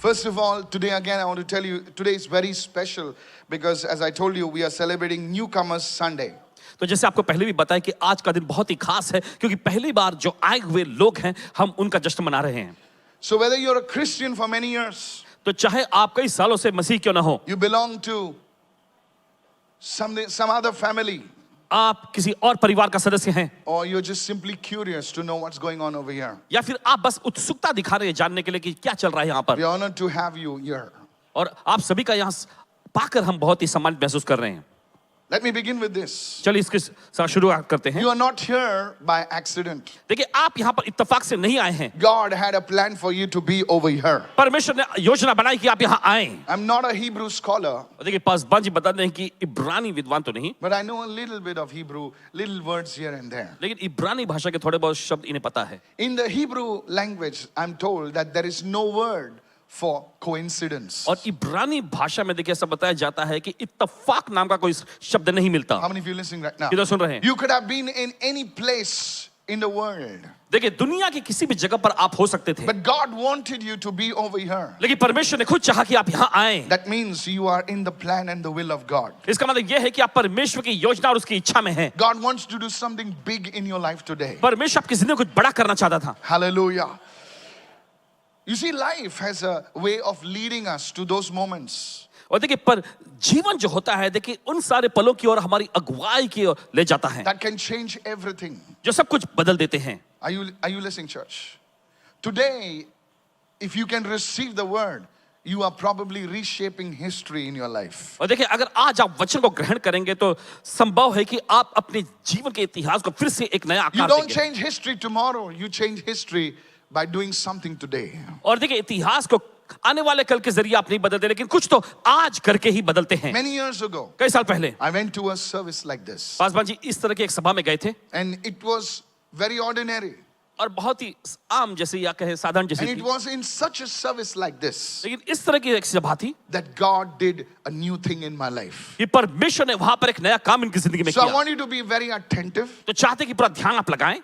First of all, today again I want to tell you, today is very special because as I told you, we are celebrating Newcomers Sunday. तो जैसे आपको पहले भी बताया कि आज का दिन बहुत ही खास है क्योंकि पहली बार जो आए हुए लोग हैं हम उनका जश्न मना रहे हैं. So whether you're a Christian for many years, तो चाहे आप कई सालों से मसीह क्यों ना हो, you belong to some other family, आप किसी और परिवार का सदस्य हैं, or you're just simply curious to know what's going on over here, या फिर आप बस उत्सुकता दिखा रहे हैं जानने के लिए कि क्या चल रहा है यहाँ पर, we are honored to have you here. और आप सभी का यहाँ पाकर हम बहुत ही सम्मानित महसूस कर रहे हैं. Let me begin with this. चलिए इसके साथ शुरुआत करते हैं. You are not here by accident. देखिए आप यहाँ पर इत्तेफाक से नहीं आए हैं. God had a plan for you to be over here. परमेश्वर ने योजना बनाई कि आप यहाँ आए. I'm not a Hebrew scholar. देखिए पासवान जी बता दें कि इब्रानी विद्वान तो नहीं, but I know a little bit of Hebrew, little words here and there. लेकिन इब्रानी भाषा के थोड़े बहुत शब्द इन्हें पता है. In the Hebrew language, I'm told that there is no word for coincidence. और इब्रानी भाषा में देखिए ऐसा बताया जाता है कि इत्तेफाक नाम का कोई शब्द नहीं मिलता. How many of you listening right now? किधर सुन रहे हैं? You could have been in any place in the world. देखिए दुनिया की किसी भी जगह पर आप हो सकते थे, But God wanted you to be over here. लेकिन परमेश्वर ने खुद चाहा कि आप यहाँ आए. That means you are in the plan and the will of God. इसका मतलब यह है कि आप परमेश्वर की योजना और उसकी इच्छा में हैं. God wants to do something big in your life today. परमेश्वर आपकी जिंदगी में कुछ बड़ा करना चाहता था. Hallelujah. You see, life has a way of leading us to those moments. और देखिए पर जीवन जो होता है देखिए उन सारे पलों की ओर हमारी अगुवाई की ओर ले जाता है That can change everything. जो सब कुछ बदल देते हैं. Are you listening, church? Today, if you can receive the word, you are probably reshaping history in your life. और देखिए अगर आज आप वचन को ग्रहण करेंगे तो संभव है कि आप अपने जीवन के इतिहास को फिर से एक नया You आकार don't देंगे. change history tomorrow, you change history by doing something today. और देखिए इतिहास को आने वाले कल के जरिए आप नहीं बदलते, लेकिन कुछ तो आज करके ही बदलते हैं. Many years ago, कई साल पहले I went to a service like this. Paswan ji इस तरह की एक सभा में गए थे And it was very ordinary. और बहुत ही आम जैसे या कहे साधारण जैसी And it थी, was in such a service like this लेकिन इस तरह की एक सभा थी that God did a new thing in my life. कि परमेश्वर ने वहां पर एक नया काम इनकी जिंदगी में So I किया. want you to be very attentive. तो चाहते कि पूरा ध्यान आप लगाएं,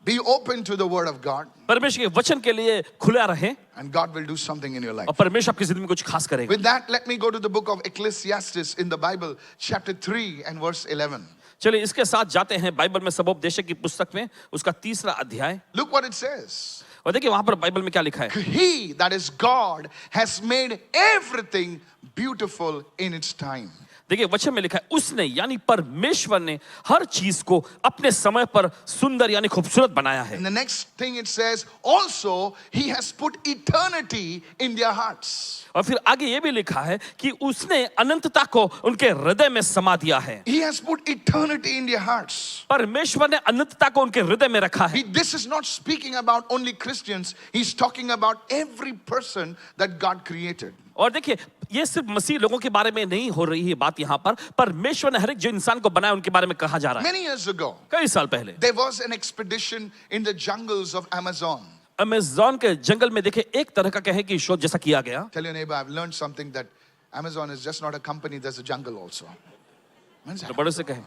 Be open to the word of God. परमेश्वर के वचन के लिए खुला रहें And God will do something in your life. और परमेश्वर आपकी जिंदगी में कुछ खास करेगा. With that, let me go to the book of Ecclesiastes in the Bible, chapter 3 and verse 11. चलिए इसके साथ जाते हैं बाइबल में सबोपदेशक की पुस्तक में उसका 3रा अध्याय. Look what it says. और देखिए वहां पर बाइबल में क्या लिखा है. He, that is God, has made everything beautiful in its time. देखिए वचन में लिखा है उसने यानी परमेश्वर ने हर चीज को अपने समय पर सुंदर यानी खूबसूरत बनाया है. And the next thing it says, also He has put eternity in their hearts. और फिर आगे ये भी लिखा है कि उसने अनंतता को उनके हृदय में समा दिया है. He has put eternity in their hearts. परमेश्वर ने अनंतता को उनके हृदय में रखा है. This is not speaking about only Christians. He's talking about every person that God created. और देखिए ये सिर्फ मसीह लोगों के बारे में नहीं हो रही है बात यहाँ पर, परमेश्वर ने हर एक जो इंसान को बनाया उनके बारे में कहा जा रहा है. Many years ago, कई साल पहले there was an expedition in the jungles of Amazon. Amazon के जंगल में देखिए एक तरह का कहे कि शोध जैसा किया गया. Tell your neighbor, I've learned something that Amazon is just not a company, there's a jungle also. When's that? तो बड़े से कहे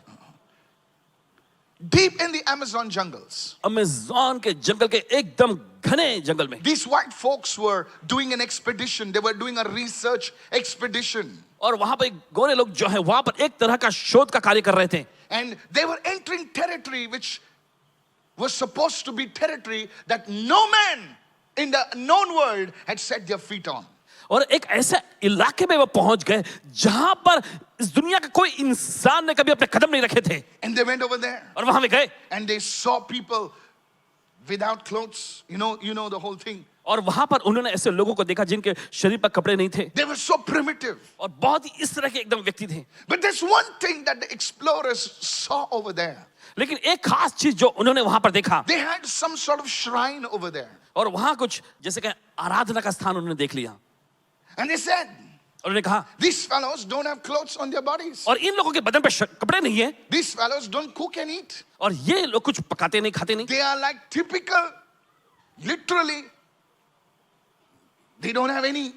Deep in the Amazon jungles, Amazon के जंगल के एकदम घने जंगल में these white folks were doing an expedition. They were doing a research expedition. और वहां पर गोरे लोग जो है वहां पर एक तरह का शोध का कार्य कर रहे थे. And they were entering territory which was supposed to be territory that no man in the known world had set their feet on. और एक ऐसे इलाके में वो पहुंच गए जहां पर इस दुनिया का कोई इंसान ने कभी अपने कदम नहीं रखे थे. And they went over there और वहां में गए and they saw people without clothes. You know the whole thing. और वहां पर उन्होंने ऐसे लोगों को देखा जिनके शरीर पर कपड़े नहीं थे. They were so primitive. और बहुत ही इस तरह के एकदम व्यक्ति थे. But there's one thing that the explorers saw over there. लेकिन एक खास चीज जो उन्होंने वहां पर देखा, They had some sort of shrine over there. और वहां कुछ जैसे कि आराधना का स्थान उन्होंने देख लिया. And they said, और उन्होंने कहा these fellows don't have clothes on their bodies. और इन लोगों के बदन पे कपड़े नहीं है These fellows don't cook and eat. और ये लोग कुछ पकाते नहीं खाते नहीं. They are like typical, literally, they don't have any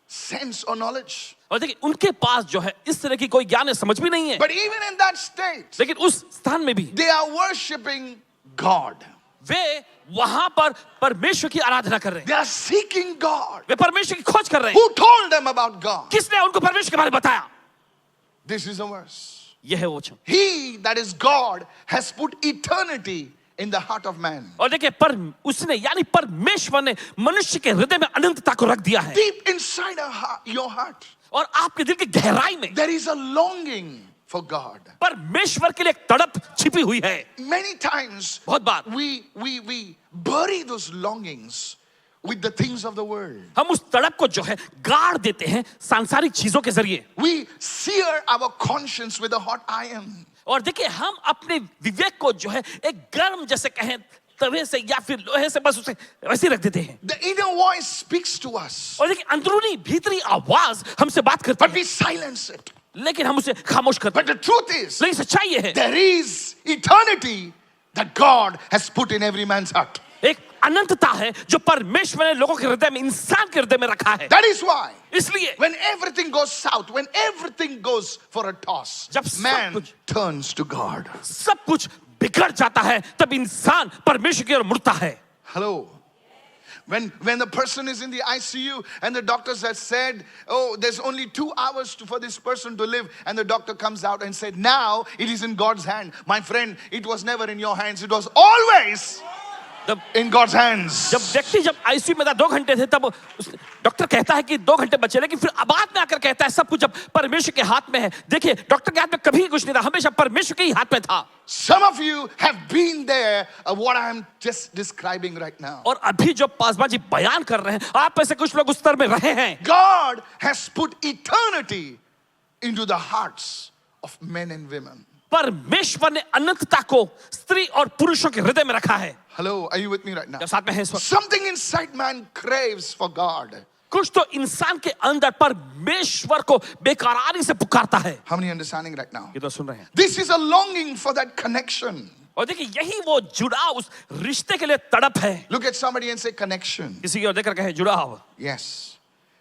sense or knowledge. और देखिए उनके पास जो है इस तरह की कोई ज्ञान है, समझ भी नहीं है. But even in that state, लेकिन उस स्थान में भी they are worshiping God. वे वहां पर परमेश्वर की आराधना कर रहे हैं, They are seeking God. वे परमेश्वर की खोज कर रहे हैं। Who told them about God? किसने उनको परमेश्वर के बारे में बताया? This is a verse. यह है वो वचन। He, that is God, has put eternity in the heart of man. और देखिए, पर उसने यानी परमेश्वर ने मनुष्य के हृदय में अनंतता को रख दिया है, Deep inside your heart, और आपके दिल की गहराई में there is a longing for God. परमेश्वर के लिए एक तड़प छिपी हुई है। Many times बहुत बार we bury those longings with the things of the world. हम उस तड़प को जो है गाड़ देते हैं सांसारिक चीजों के जरिए। We sear our conscience with a hot iron. और देखिए, हम अपने विवेक को जो है एक गर्म जैसे कहें तवे से या फिर लोहे से बस उसे वैसे ही रख देते हैं। The inner voice speaks to us, और देखिए, अंदरूनी भीतरी आवाज हमसे बात करती but है, we silence it. लेकिन हम उसे खामोश करते But हैं। the truth is, लेकिन सच्चाई ये है, there is eternity that God has put in every man's heart. एक अनंतता है जो परमेश्वर ने लोगों के हृदय में, इंसान के हृदय में रखा है। That is why इसलिए when everything goes south, when everything goes for a toss, जब सब man कुछ- turns to God. सब कुछ बिगड़ जाता है, तब इंसान परमेश्वर की ओर मुड़ता है। Hello. When the person is in the ICU and the doctors have said, oh, there's only 2 hours for this person to live, and the doctor comes out and said, now it is in God's hand. My friend, it was never in your hands. It was always जब in God's hands. जब व्यक्ति जब ICU में था 2 घंटे थे, तब doctor कहता है कि 2 घंटे बचे, लेकिन फिर बाद में आकर कहता है सब कुछ जब परमेश्वर के हाथ में है। देखिए, डॉक्टर के हाथ में कभी कुछ नहीं था, हमेशा परमेश्वर के ही हाथ में था। Some of you have been there, what I'm just describing right now. और अभी जो पासवान जी बयान कर रहे हैं, आप में से कुछ लोग उस स्तर में रहे हैं। God has put eternity into the hearts of men and women. परमेश्वर ने अनंतता को स्त्री और पुरुषों के हृदय में रखा है। Hello, are you with me right now? जब साथ में है इस वक्त, Something inside man craves for God. कुछ तो इंसान के अंदर परमेश्वर को बेकरारी से पुकारता है। How many understanding right now? ये तो सुन रहे हैं। This is a longing for that connection. और देखिए, यही वो जुड़ाव, उस रिश्ते के लिए तड़प है। Look at somebody and say connection. किसी की ओर देखकर कहे जुड़ाव। Yes.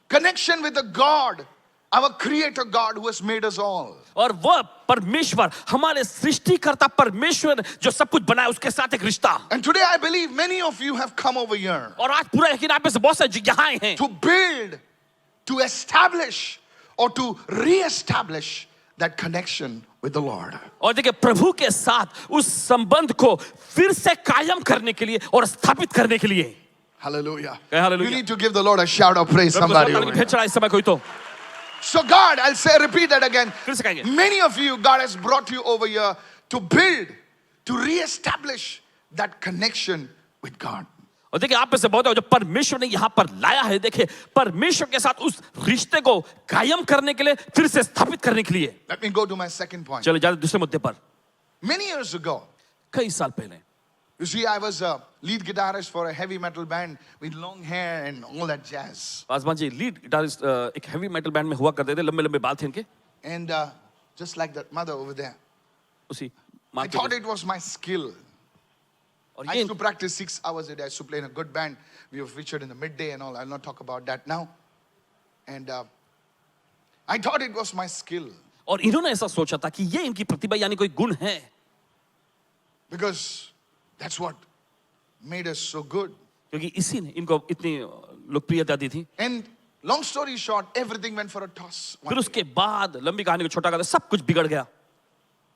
Connection with the God, our creator God who has made us all. और वो परमेश्वर, हमारे सृष्टिकर्ता परमेश्वर जो सब कुछ बनाया, उसके साथ एक रिश्ता। And today I believe many of you have come over here और आज पूरा यकीन आप में से बहुत सारे जो यहाँ आए हैं, to build, to establish, or to re-establish that connection with the Lord. और देखिए, प्रभु के साथ उस संबंध को फिर से कायम करने के लिए और स्थापित करने के लिए। Hallelujah. Hallelujah. You need to give the Lord a shout of praise, प्रभु को somebody. ताली over फिर here. चढ़ा इस समय कोई तो। So God, I'll say, repeat that again. फिर से कहेंगे। Many of you, God has brought you over here to build, to re-establish that connection with God. और देखिए, आप में से बहुत है जो परमेश्वर ने यहाँ पर लाया है। देखिए, परमेश्वर के साथ उस रिश्ते को कायम करने के लिए, फिर से स्थापित करने के लिए। Let me go to my second point. चलो जाते दूसरे मुद्दे पर। Many years ago, कई साल पहले, you see, I was a lead guitarist for a heavy metal band with long hair and all that jazz. Paswan ji lead guitarist एक heavy metal band में हुआ करते थे, लंबे लंबे बाल थे इनके। And just like that mother over there. उसी I माँ के thought it was my skill. और I ये used to practice 6 hours a day. I used to play in a good band. We were featured in the midday and all. I'll not talk about that now. And I thought it was my skill. और इन्होंने ऐसा सोचा था कि ये इनकी प्रतिभा यानी कोई गुण है, Because that's what made us so good. क्योंकि इसी ने इनको इतनी लोकप्रियता दी थी। And long story short, everything went for a toss. फिर उसके बाद लंबी कहानी को छोटा कर सब कुछ बिगड़ गया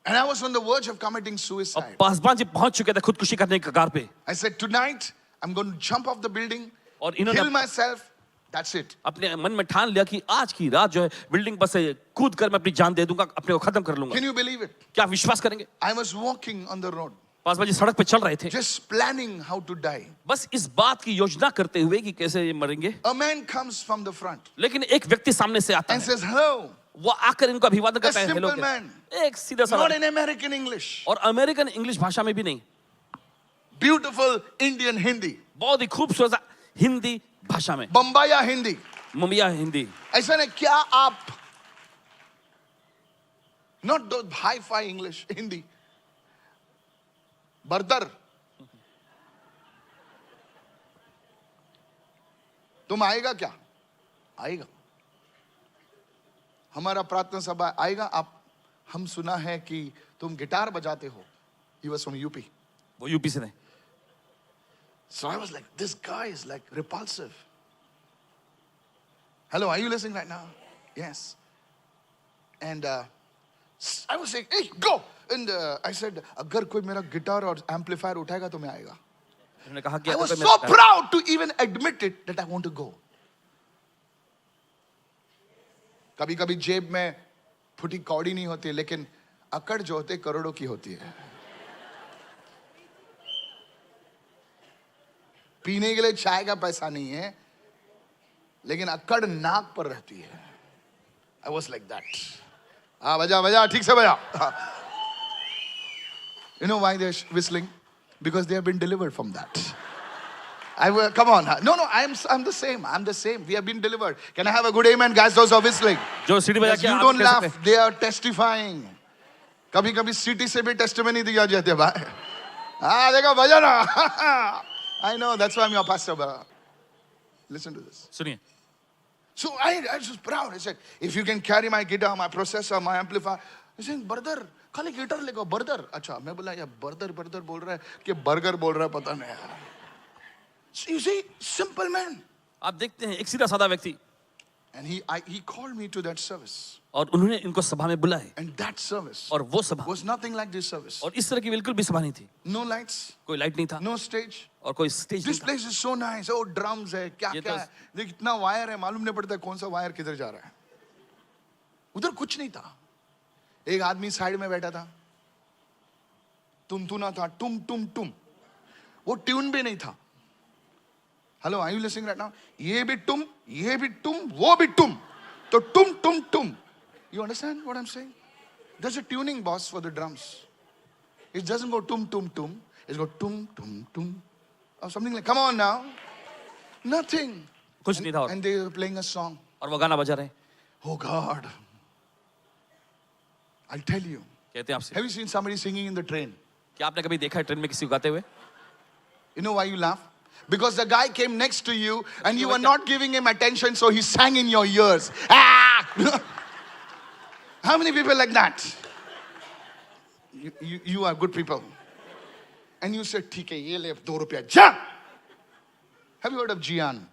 And I was on the verge of committing और suicide. पासवान जी पहुंच चुके थे खुदकुशी करने के कगार पे। I said, tonight, I'm going to jump off the building, और kill इन्होंने myself. That's it. अपने मन में ठान लिया कि आज की रात जो है बिल्डिंग पर से कूद कर मैं अपनी जान दे दूंगा, अपने को खत्म कर लूंगा। Can you believe it? क्या विश्वास करेंगे? I was walking on the road, Paswan ji सड़क पे चल रहे थे, just planning how to die. बस इस बात की योजना करते हुए कि कैसे ये मरेंगे। A man comes from the front लेकिन एक व्यक्ति सामने से आता and है, says, hello. वो आकर इनको अभिवादन करता है, simple हेलो man. एक सीधा सा Not in American English. और अमेरिकन इंग्लिश भाषा में भी नहीं, Beautiful Indian Hindi. बहुत ही खूबसूरत हिंदी भाषा में, Bombaya Hindi. मुंबिया हिंदी। ऐसा नहीं क्या आप not the hi-fi English, Hindi. Bother तुम आएगा क्या? आएगा हमारा प्रार्थना सभा आएगा। आप हम सुना है कि तुम गिटार बजाते हो। He was from UP. वो यूपी से थे। So I was like, this guy is like repulsive. Hello, are you listening right now? Yes. And I was saying, hey, go. And I said, अगर कोई मेरा guitar और amplifier उठाएगा तो मैं आएगा. उन्होंने कहा कि I अगर was कोई so मेरा- proud to even admit it that I want to go. कभी कभी जेब में फुटी कौड़ी नहीं होती, लेकिन अकड़ जो होते करोड़ों की होती है. पीने के लिए चाय का पैसा नहीं है, लेकिन अकड़ नाक पर रहती है. I was like that. बजा बजा, ठीक से बजा. You know why they're whistling? Because they have been delivered from that. Come on. No, I'm the same. I'm the same. We have been delivered. Can I have a good amen, guys? Those are whistling. जो सीढ़ी बजा Yes, के you आप don't कह laugh. सकते हैं। They are testifying. कभी कभी सिटी से भी टेस्टिमनी दिया जाते हैं भाई. देखो बजा ना. I know. That's why I'm your pastor. But listen to this. सुनिए, So I was proud. I said, if you can carry my guitar, my processor, my amplifier. He said, brother, खाली guitar लेगा. brother. अच्छा, मैं बोला यार brother बोल रहा है कि burger बोल रहा है, पता नहीं यार. So you see, simple man. आप देखते हैं एक सीधा साधा व्यक्ति, And he called me to that service. और उन्होंने इनको सभा में बुलाए, And that service और वो सभा was nothing like this service. और इस तरह की बिल्कुल भी सभा नहीं थी. No lights, कोई लाइट नहीं था no stage. और कोई स्टेज This नहीं था. place is so nice. Oh, drums है, क्या ये क्या तो- है. देख इतना वायर है, मालूम नहीं पड़ता है कौन सा वायर किधर जा रहा है. उधर कुछ नहीं था. एक आदमी साइड में बैठा था. तुमतुना था, तुम. वो ट्यून भी नहीं था. Hello, are you listening right now? ये भी तुम, वो भी तुम. तो तुम. You understand what I'm saying? There's a tuning boss for the drums. It doesn't go tum. It's go tum. Or something like, come on now. Nothing. कुछ नहीं था और And they were playing a song. वो गाना बजा रहे हैं. Oh God. I'll tell you. कहते हैं आपसे, Have you seen somebody singing in the train? क्या आपने कभी देखा है ट्रेन में किसी को गाते हुए? You know why you laugh? Because the guy came next to you and you were not giving him attention, so he sang in your ears. Ah! How many people like that? You are good people. And you said, ठीक है, ये ले ₹2. Ja! Have you heard of Gian?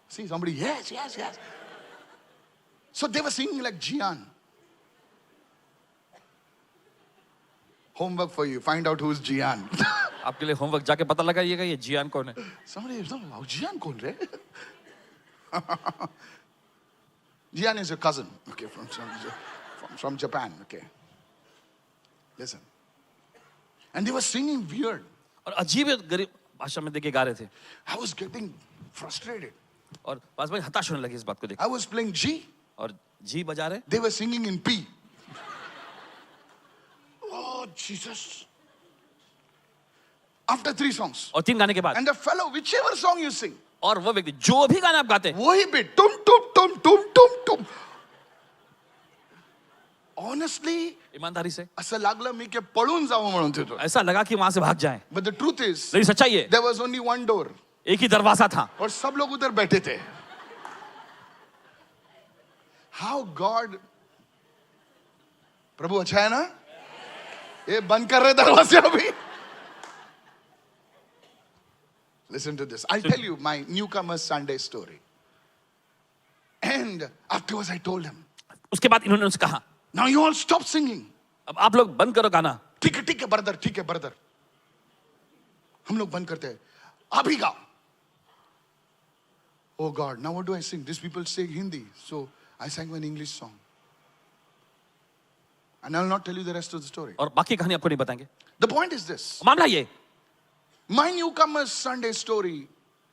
See, somebody, yes. So they were singing like Gian. Homework for you. Find out who's Gian. आपके लिए homework जाके पता लगाइएगा ये जियान कौन है. Somebody is like, Gian कौन रे? Gian is a cousin, okay, from Japan, okay. Listen. And they were singing weird. और अजीब गरीब भाषा में देखे गा रहे थे, I was getting frustrated. और पास भाई हताश होने लगे इस बात को देख. I was playing G. और जी बजा रहे, They were singing in P. Oh, Jesus. After 3 songs. और 3 गाने के बाद, And the fellow, whichever song you sing, और वो व्यक्ति जो भी गाना आप गाते हैं, वही bit. Tum. Honestly, ईमानदारी से असं लागलं मी के पळून जावं म्हणून तिथून. ऐसा लगा कि वहां से भाग जाएं. But the truth is, लेकिन सच्चाई है, there was only one door. एक ही दरवाजा था और सब लोग उधर बैठे थे. How God, प्रभु अच्छा है ना? ये बंद कर रहे दरवाजे अभी. Listen to this. I'll tell you my newcomer Sunday story. And afterwards I told him, उसके बाद इन्होंने उनसे कहा, now you all stop singing. अब आप लोग बंद करो गाना. ठीक है ब्रदर. हम लोग बंद करते हैं. अभी गाओ. Oh God, now what do I sing? These people sing Hindi, so I sang an English song. And I'll not tell you the rest of the story. और बाकी कहानी आपको नहीं बताएंगे. The point is this. मामला ये, My newcomer's Sunday story,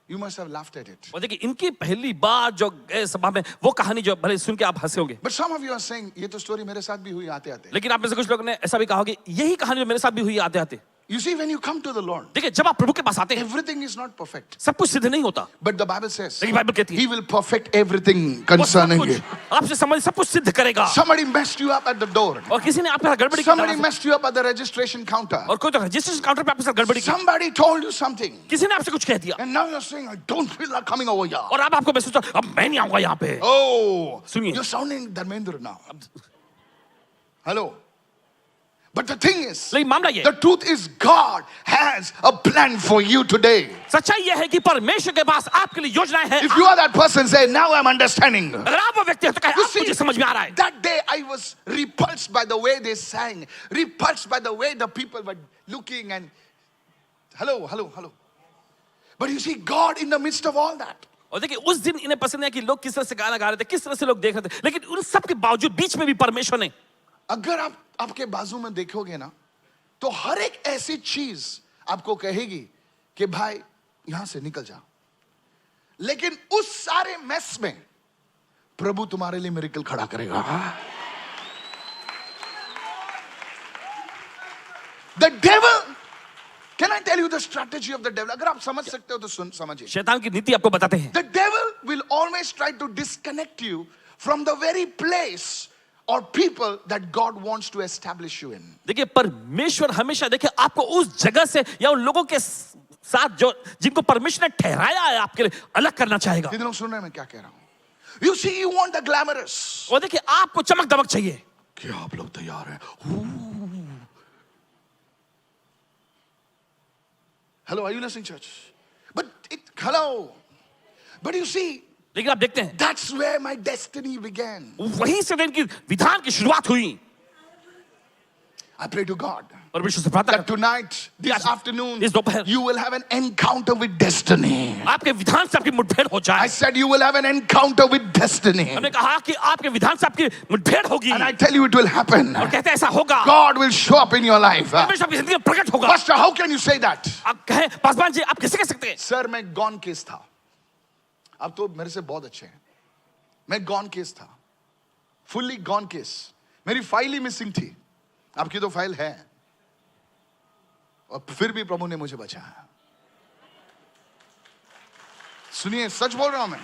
you must have laughed at it. वो देखिए इनकी पहली बार जो गए सभा में वो कहानी जो भले सुन के आप हंसे होंगे, But some of you are saying, ये तो story मेरे साथ भी हुई आते आते. लेकिन आप में से कुछ लोगों ने ऐसा भी कहा होगा कि यही कहानी जो मेरे साथ भी हुई आते आते. You see, when you come to the Lord, देखिए जब आप प्रभु के पास आते हैं, everything is not perfect. सब कुछ सिद्ध नहीं होता, But the Bible says, लेकिन बाइबल कहती है He will perfect everything वो सब concerning कुछ you. आपसे संबंधित सब कुछ सिद्ध करेगा. Somebody messed you up at the door. और किसी ने आपके साथ गड़बड़ी की Somebody तरह से- messed you up at the registration counter. और कोई तो रजिस्ट्रेशन काउंटर पे आपके साथ गड़बड़ी की, Somebody told you something. किसी ने आपसे कुछ कह दिया, And now you're saying, I don't feel like coming over here. और आप आपको महसूस होता अब मैं नहीं आऊंगा यहाँ पे. Oh, सुनिए. you're sounding Dharmendra now. Hello. But the thing is, लेकिन मामला ये the truth is God has a plan for you today. सच्चाई यह है कि परमेश्वर के पास आपके लिए योजनाएं हैं। If you are that person, say, now I'm understanding. अगर आप वो व्यक्ति हैं तो कहें You आप मुझे see, समझ में आ रहा है। that day I was repulsed by the way they sang, repulsed by the way the people were looking and hello, hello, hello. But you see, God in the midst of all that. और देखिए उस दिन इन्हें पसंद है कि लोग किस तरह से गाना गा रहे थे, किस तरह से लोग देख रहे थे, लेकिन उन सब के बावजूद बीच में भी परमेश्वर ने, अगर आप आपके बाजू में देखोगे ना, तो हर एक ऐसी चीज आपको कहेगी कि भाई यहां से निकल जा, लेकिन उस सारे मैस में प्रभु तुम्हारे लिए मिरेकल खड़ा करेगा। The devil, can I tell you the strategy of the devil? अगर आप समझ सकते हो तो समझिए। शैतान की नीति आपको बताते हैं। The devil will always try to disconnect you from the very place or people that God wants to establish you in. देखिए परमेश्वर हमेशा देखिए आपको उस जगह से या उन लोगों के साथ जो जिनको परमेश्वर ने ठहराया है आपके लिए अलग करना चाहेगा। कितने लोग सुन रहे हैं मैं क्या कह रहा हूं? You see, you want the glamorous. और देखिए आपको चमक दमक चाहिए। क्या आप लोग तैयार हैं? Hello, are you listening, church? Hello. But you see, लेकिन आप देखते हैं that's where my destiny began. वहीं से इनकी विधान की शुरुआत हुई। I pray to God परमेश्वर से प्रार्थना that tonight, this आज- afternoon, इस दोपहर you will have an encounter with destiny. आपके विधान से आपकी मुठभेड़ हो I जाए। said you will have an encounter with destiny. हमने कहा कि आपके विधान से आपकी मुठभेड़ होगी And I tell you it will happen. और कहते हैं ऐसा होगा। God will show up in your life. परमेश्वर आपकी जिंदगी में प्रकट होगा। Pastor, how can you say that? आप कहें पासवान जी आप कैसे कह सकते हैं? सर मैं गॉन केस था। अब तो मेरे से बहुत अच्छे हैं। मैं गॉन केस था, फुल्ली गॉन केस। मेरी फाइल ही मिसिंग थी। आपकी तो फाइल है और फिर भी प्रभु ने मुझे बचाया। सुनिए, सच बोल रहा हूं मैं।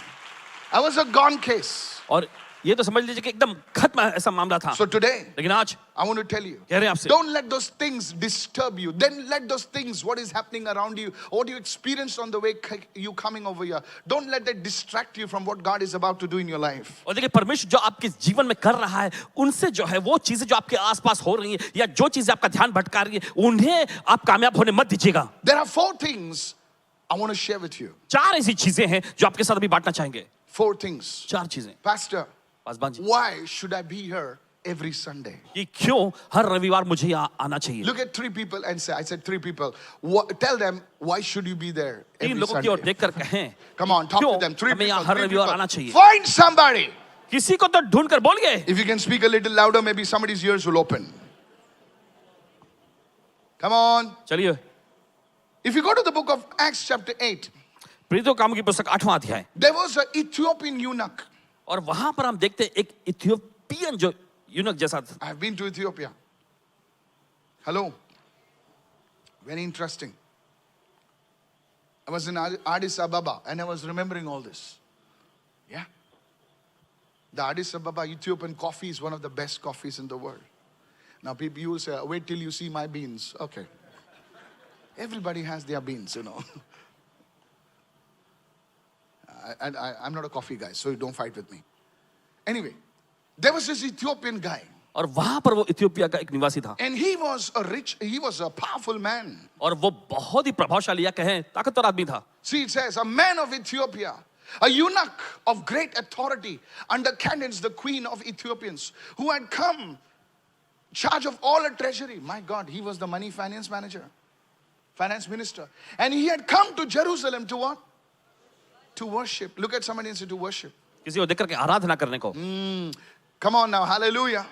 I was a gone case. और ये तो समझ लीजिए कि एकदम खत्म ऐसा मामला था। So today, लेकिन आज I want to tell you, कह रहे हैं आपसे don't let those things disturb you. Then let those things, what is happening around you, what you experienced on the way you coming over here, don't let that distract you from what God is about to do in your life. और देखिए परमेश्वर जो आपके जीवन में कर रहा है उनसे जो है वो चीजें जो आपके आसपास हो रही हैं या जो चीजें आपका ध्यान भटका रही है उन्हें आप कामयाब होने मत दीजिएगा। There are 4 things I want to share with you. 4 ऐसी चीजें हैं जो आपके साथ अभी बांटना चाहेंगे। 4 things. 4 चीजें। Pastor, Paswan ji why should I be here every Sunday? कि क्यों हर रविवार मुझे यहाँ आना चाहिए? Look at 3 people and say, I said 3 people. Tell them, why should you be there 3 every लोगों की ओर Sunday? देखकर कहें Come on, talk क्यों to them. 3 हमें people. यहाँ हर 3 रविवार people. आना चाहिए? Find somebody. किसी को तो ढूंढ कर बोलिए। If you can speak a little louder, maybe somebody's ears will open. Come on. चलिए If you go to the book of Acts chapter 8, प्रेरितों के कामों की पुस्तक 8वां अध्याय there was an Ethiopian eunuch. और वहां पर हम देखते हैं एक इथियोपियन जो यूनक जैसा था। I've been to Ethiopia. Hello. Very interesting. I was in Addis Ababa and I was remembering all this. Yeah. The Addis Ababa Ethiopian coffee is one of the best coffees in the world. Now people, you will say, wait till you see my beans. Okay. Everybody has their beans, you know. I'm not a coffee guy, so don't fight with me. Anyway, there was this Ethiopian guy. और वहां पर वो Ethiopia का एक निवासी था And he was a powerful man. और वो बहुत ही प्रभावशाली या कहें ताकतवर आदमी था। See, it says, a man of Ethiopia, a eunuch of great authority under Candace, the queen of Ethiopians, who had come charge of all her treasury. My God, he was the money finance manager, finance minister. And he had come to Jerusalem to what? To worship. Look at somebody and say to worship. किसी को देख करके आराधना करने को। Come on now, hallelujah.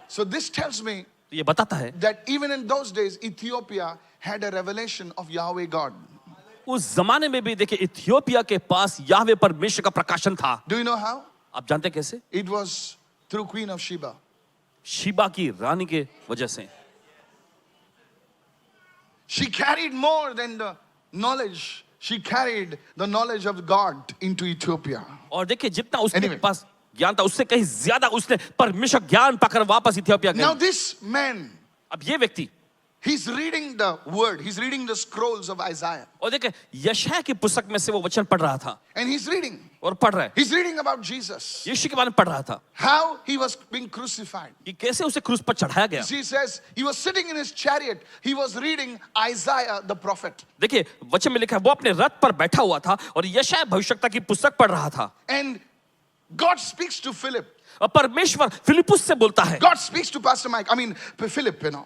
So this tells me तो ये बताता है that even in those days, Ethiopia had a revelation of Yahweh God. उस जमाने में भी देखिए इथियोपिया के पास याहवे परमेश्वर का प्रकाशन था। Do you know how? आप जानते हैं कैसे? It was through Queen of Sheba. Sheeba की रानी के वजह से। She carried more than the knowledge. She carried the knowledge of God into Ethiopia. और देखिए जितना उसके Anyway. पास ज्ञान था उससे कहीं ज्यादा उसने परमेश्वर ज्ञान पाकर वापस इथियोपिया Now गई। this man, अब ये व्यक्ति he's reading the word. He's reading the scrolls of Isaiah. और देखिए यशायाह की पुस्तक में से वो वचन पढ़ रहा था And he's reading. और पढ़ रहा है, He's reading about Jesus, यीशु के बारे में पढ़ रहा था how he was being crucified. कि कैसे उसे क्रूस पर चढ़ाया गया। He says he was sitting in his chariot. He was reading Isaiah the prophet. देखिए वचन में लिखा है वो अपने रथ पर बैठा हुआ था और यशायाह भविष्यवक्ता की पुस्तक पढ़ रहा था। And God speaks to Philip. और परमेश्वर फिलिपुस से बोलता है, God speaks to Pastor Mike. I mean, Philip,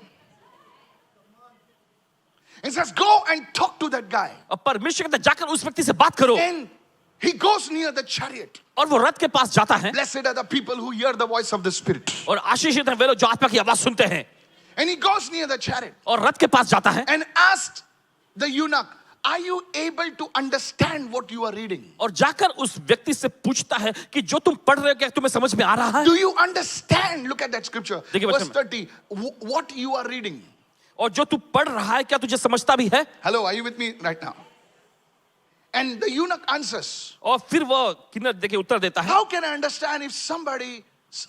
He says, go and talk to that guy. और परमेश्वर कहता है जाकर उस व्यक्ति से बात करो। And he goes near the chariot. और वो रथ के पास जाता है। Blessed are the people who hear the voice of the Spirit. और आशीषित हैं वे लोग जो आत्मा की आवाज सुनते हैं। And he goes near the chariot और रथ के पास जाता है and asked the eunuch, are you able to understand what you are reading? और जाकर उस व्यक्ति से पूछता है कि जो तुम पढ़ रहे हो क्या तुम्हें समझ में आ रहा है? Do you understand? Look at that scripture. देखिए Verse वचन 30. What you are reading. और जो तू पढ़ रहा है क्या तुझे समझता भी है? Hello, are you with me right now? And the eunuch answers, और फिर वो किन्नर देखिए उत्तर देता है, how can I understand if somebody,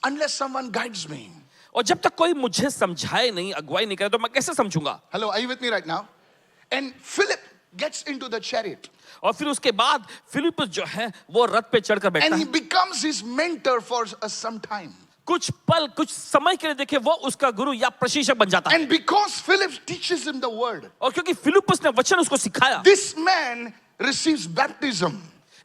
unless someone guides me? और जब तक कोई मुझे समझाए नहीं, अगुवाई नहीं करे तो मैं कैसे समझूंगा? Hello, are you with me right now? And Philip gets into the chariot और फिर उसके बाद फिलिपुस जो है वो रथ पे चढ़कर बैठता and he है। becomes his mentor for some time. कुछ पल कुछ समय के लिए देखे वो उसका गुरु या प्रशिक्षक बन जाता है। And because Philip teaches him the word, और क्योंकि फिलिपुस ने वचन उसको सिखाया, this man receives baptism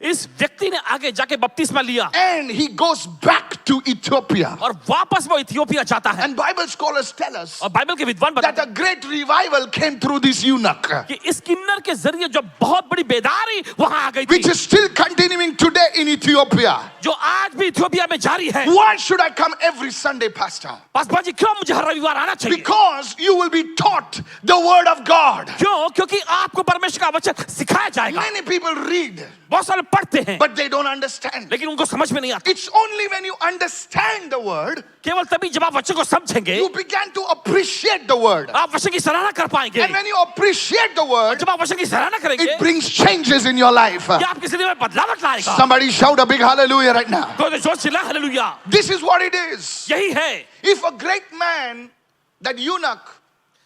इस व्यक्ति ने आगे जाके बपतिस्मा लिया and he goes back to Ethiopia. और वापस वो इथियोपिया जाता है। And Bible scholars tell us और बाइबल के विद्वान that बताते a great revival came through this eunuch, हैं कि इस किन्नर के जरिए जो बहुत बड़ी बेदारी वहां आ गई which थी, is still continuing today in Ethiopia. जो आज भी इथियोपिया में जारी है। Why should I come every Sunday, Pastor? Paswan ji क्यों मुझे हर रविवार आना चाहिए? Because you will be taught the word of God. क्यों? क्योंकि आपको परमेश्वर का वचन सिखाया जाएगा। Many people read, बहुत सारे पढ़ते हैं but they don't understand. लेकिन उनको समझ में नहीं आता। It's only when you understand the word, केवल तभी जब आप वचन को समझेंगे you begin to appreciate the word. आप वचन की सराहना कर पाएंगे। And when you appreciate the word, जब आप वचन की सराहना करेंगे it brings changes in your life. ये आपकी जिंदगी में बदलाव लाएगा। Somebody shout a big hallelujah right now. कोई तो जोर चिल्ला hallelujah. This is what it is. यही है If a great man, that eunuch,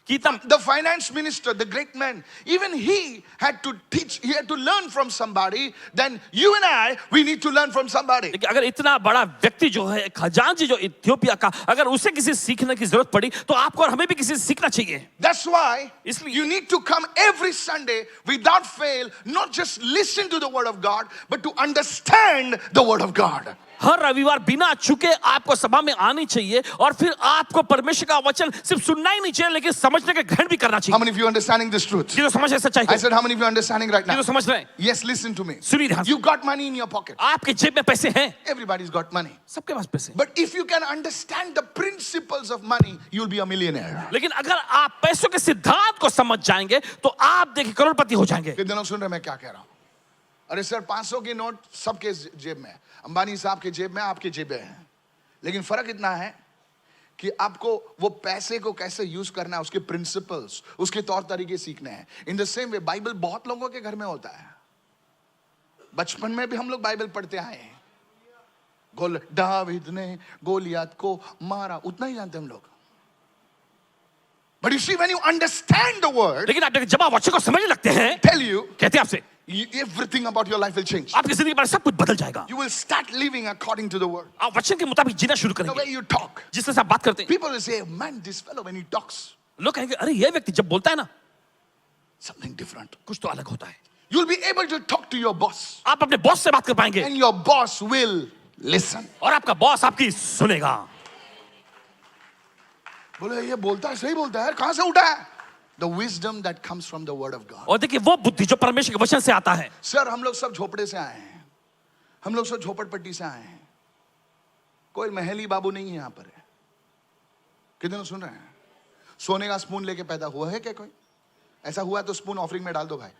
कि तब the finance minister, the great man, even he had to teach, he had to learn from somebody, then you and I, we need to learn from somebody. देखिए अगर इतना बड़ा व्यक्ति जो है खजांची जो इथियोपिया का अगर उसे किसी सीखने की जरूरत पड़ी तो आपको और हमें भी किसी से सीखना चाहिए। That's why इसलिए- you need to come every Sunday without fail, not just listen to the word of God, but to understand the word of God. हर रविवार बिना चुके आपको सभा में आनी चाहिए और फिर आपको परमेश्वर का वचन सिर्फ सुनना ही नहीं चाहिए लेकिन समझने का ग्रहण भी करना How चाहिए। many of you are understanding this truth? ये तो समझ ऐसा I चाहिए, said, how many of you are understanding right ये now? तो समझ रहे हैं। Yes, listen to me. सुनिए ध्यान से, You got money in your pocket. आपके जेब में पैसे हैं, Everybody's got money. सबके पास पैसे हैं। But if you can understand the principles of money, you'll be a millionaire. लेकिन अगर आप पैसों के सिद्धांत को समझ जाएंगे तो आप देखिए करोड़पति हो जाएंगे। कितने लोग सुन रहे हैं मैं क्या कह रहा हूं? अरे सर 500 की नोट सबके जेब में है, अंबानी साहब के जेब में, आपके जेब में है, लेकिन फर्क इतना है कि आपको वो पैसे को कैसे यूज करना है, उसके प्रिंसिपल्स, उसके तौर तरीके सीखने हैं। In the same way Bible बहुत लोगों के घर में होता है। बचपन में भी हम लोग बाइबल पढ़ते आए हैं। दावीद ने गोलियत को मारा, उतना ही जानते हम लोग। But you see, when you understand the word, लेकिन आप जब आप वचन को समझने लगते हैं, tell you, कहते हैं आपसे everything about your life will change. आपकी जिंदगी पर सब कुछ बदल जाएगा। You will start living according to the word. आप वचन के मुताबिक जीना शुरू The करेंगे। way you talk. जिस तरह से आप बात करते हैं, People will say, man, this fellow, when he talks, लोग कहेंगे अरे ये व्यक्ति जब बोलता है ना something different. कुछ तो अलग होता है। You'll be able to talk to your boss, आप अपने बॉस से बात कर पाएंगे and your boss will listen. और आपका बॉस आपकी सुनेगा। बोले ये बोलता है, सही बोलता है, कहां से उठा है? The wisdom that comes from the word of God. और देखिए वो बुद्धि जो परमेश्वर के वचन से आता है। सर हम लोग सब झोपड़े से आए हैं, हम लोग सब झोपड़पट्टी से आए हैं, कोई महली बाबू नहीं है यहाँ पर। कितने लोग सुन रहे हैं? सोने का स्पून लेके पैदा हुआ है क्या कोई? ऐसा हुआ तो स्पून ऑफरिंग में डाल दो भाई।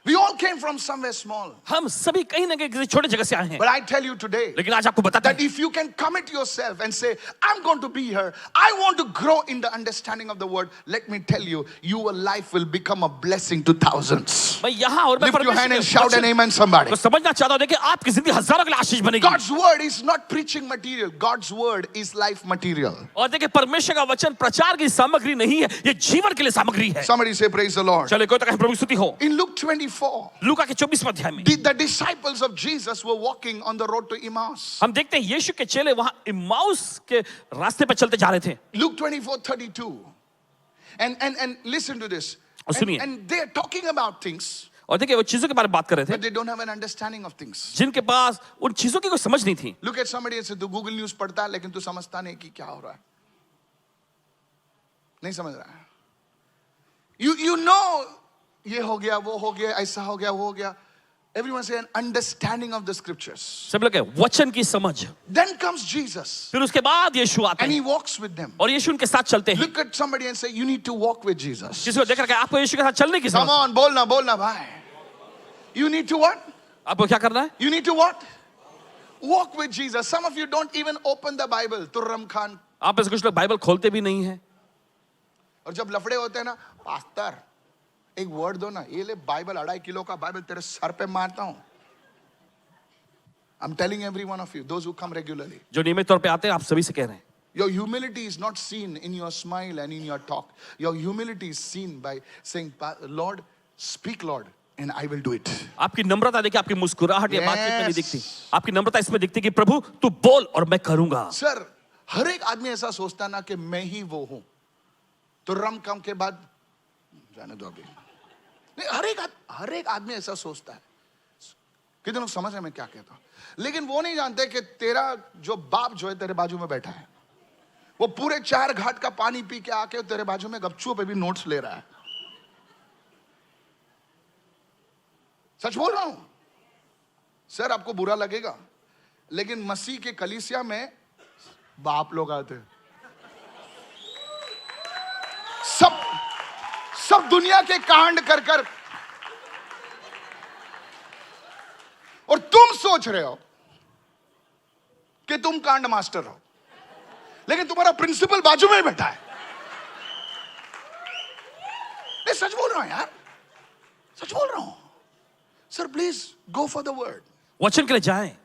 We all came from somewhere small. हम सभी कहीं ना कहीं किसी छोटे जगह से आए हैं। But I tell you today लेकिन आज आपको बताते that हैं if you can commit yourself and say, I'm going to be here, I want to grow in the understanding of the word, let me tell you, your life will become a blessing to thousands. मैं यहाँ और मैं Lift your hand and shout an वचन amen, somebody. को समझना चाहता हूँ। देखिए आपकी जिंदगी हजारों के लिए आशीष बनेगी। God's word is not preaching material. God's word is life material. और देखिए परमेश्वर का वचन प्रचार की सामग्री नहीं है, ये जीवन के लिए सामग्री है। Somebody say praise the Lord. चले कोई तो कहे प्रभु की स्तुति हो। In Luke 24, लूका के 24वें अध्याय में the disciples of Jesus were walking on the road to Emmaus. हम देखते हैं यीशु के चेले वहां इम्माउस के रास्ते पर चलते जा रहे थे. Luke 24:32. And listen to this. और सुनिए. And they're talking about things, और देखिए वो चीजों के बारे में बात कर रहे थे but they don't have an understanding of things. जिनके पास उन चीजों की कोई समझ नहीं थी. Look at somebody and say, तू Google News पढ़ता है लेकिन तू समझता नहीं कि क्या हो रहा है. नहीं समझ रहा है. You know, ये हो गया, वो हो गया, ऐसा हो गया, वो हो गया. Everyone say an understanding of the scriptures. सब लोग कहे वचन की समझ. Then comes Jesus. फिर उसके बाद यीशु आते And he हैं walks with them. और यीशु उनके साथ चलते हैं. Look at somebody and say, you need to walk with Jesus. किसी को देखकर कहे आपको यीशु के साथ चलने की Come समझ. on, बोलना भाई. You need to what? आपको क्या करना है? You need to what? Walk with Jesus. Some of you don't even open the Bible. Turram Khan. आप में से कुछ लोग बाइबल खोलते भी नहीं है. और जब लफड़े होते हैं ना, पास्टर एक वर्ड दो ना, ये ले बाइबल 2.5 किलो का बाइबल तेरे सर पे मारता हूं. I'm telling every one of you, those who come regularly, जो नियमित तौर पे आते हैं आप सभी से कह रहे हैं. your humility is not seen in your smile and in your talk. Your humility is seen by saying, Lord, speak, Lord, and I will do it. आपकी नम्रता देखिए आपकी मुस्कुराहट या बातचीत में नहीं Yes. दिखती. आपकी नम्रता इसमें दिखती कि प्रभु तू बोल और मैं करूंगा. सर, हर एक आदमी ऐसा सोचता ना कि मैं ही वो हूं. तो रम कम के बाद जाने दो अभी. नहीं, हर एक आदमी ऐसा सोचता है. कितने लोग समझ रहे हैं मैं क्या कहता हूं? लेकिन वो नहीं जानते कि तेरा जो बाप जो है तेरे बाजू में बैठा है, वो पूरे 4 घाट का पानी पी के आके तेरे बाजू में गपचुओं पे भी नोट्स ले रहा है. सच बोल रहा हूं सर, आपको बुरा लगेगा लेकिन मसीह के कलीसिया में बाप लोग आते हैं. सब दुनिया के कांड कर कर, और तुम सोच रहे हो कि तुम कांड मास्टर हो, लेकिन तुम्हारा प्रिंसिपल बाजू में ही बैठा है. मैं सच बोल रहा हूं यार, सच बोल रहा हूं. Sir please go for the word. वचन के लिए जाएं.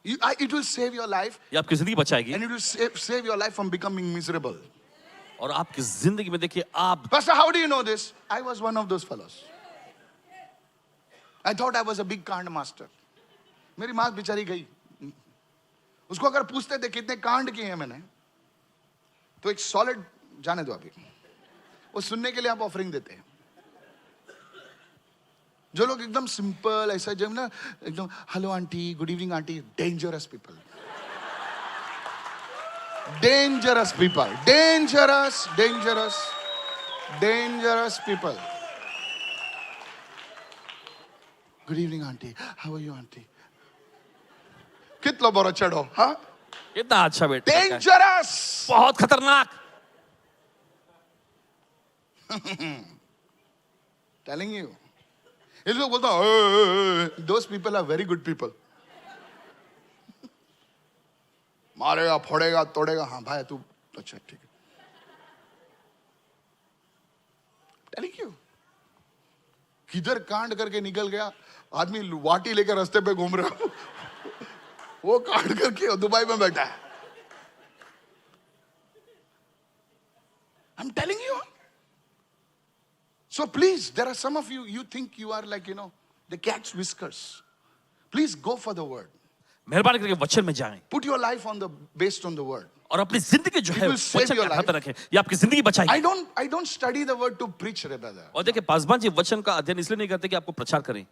It will save your life, ये आपकी जिंदगी बचाएगी and it will save your life from becoming miserable. और आपकी जिंदगी में देखिए आप. Pastor, how do you know this? I was one of those fellows. I thought I was a big कांड मास्टर. मेरी माँ बेचारी गई. उसको अगर पूछते थे कितने कांड किए हैं मैंने, तो एक सॉलिड, जाने दो अभी, वो सुनने के लिए आप ऑफरिंग देते हैं. जो लोग एकदम सिंपल ऐसा जब ना एकदम hello aunty, good evening aunty, dangerous people. Dangerous people. Dangerous people. Good evening, auntie. How are you, auntie? कितना बड़ा चढ़ो, हाँ? कितना अच्छा बेटा. Dangerous. बहुत खतरनाक. Telling you. ये लोग बोलते हैं, those people are very good people. मारेगा, फोड़ेगा, तोड़ेगा. हाँ भाई तू अच्छा ठीक है. Telling you. किधर कांड करके निकल गया आदमी, वाटी लेकर रास्ते पे घूम रहा है. वो कांड करके दुबई में बैठा है. I'm telling you. So please, there are some of you, you think you are like, the cat's whiskers. Please go for the word. मेहरबानी करके वचन में जाएं Put your life based on the word. और अपनी जिंदगी जो है will save वचन your के हाथ life. में रखें. ये आपकी जिंदगी बचाएगी. I don't study the word to preach, brother. और देखिए पासवान जी वचन का अध्ययन इसलिए नहीं करते कि आपको प्रचार करें.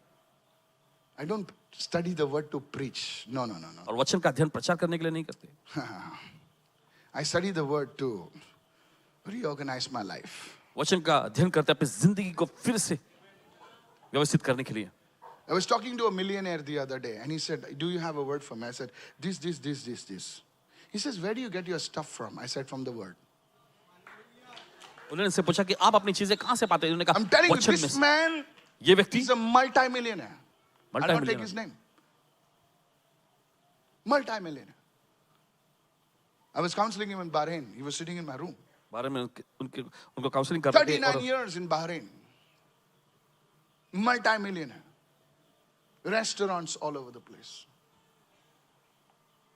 I don't study the word to preach. No. और वचन का अध्ययन प्रचार करने के लिए नहीं करते. I study the word to reorganize my life. वचन का अध्ययन करते अपनी जिंदगी को फिर से व्यवस्थित करने के लिए. I was talking to a millionaire the other day and he said, do you have a word for me? I said, this. He says, where do you get your stuff from? I said, from the word. उन्होंने से पूछा कि आप अपनी चीजें कहां से पाते हैं. उन्होंने I'm कहा telling you, वचन this में. man, ये व्यक्ति he's a multi-millionaire. I'll not take his name. Multi-millionaire. I was counseling him in Bahrain. He was sitting in my room. बारे में उनको काउंसलिंग कर रहे थे. 39 years in Bahrain. Multi-millionaire. Restaurants all over the place.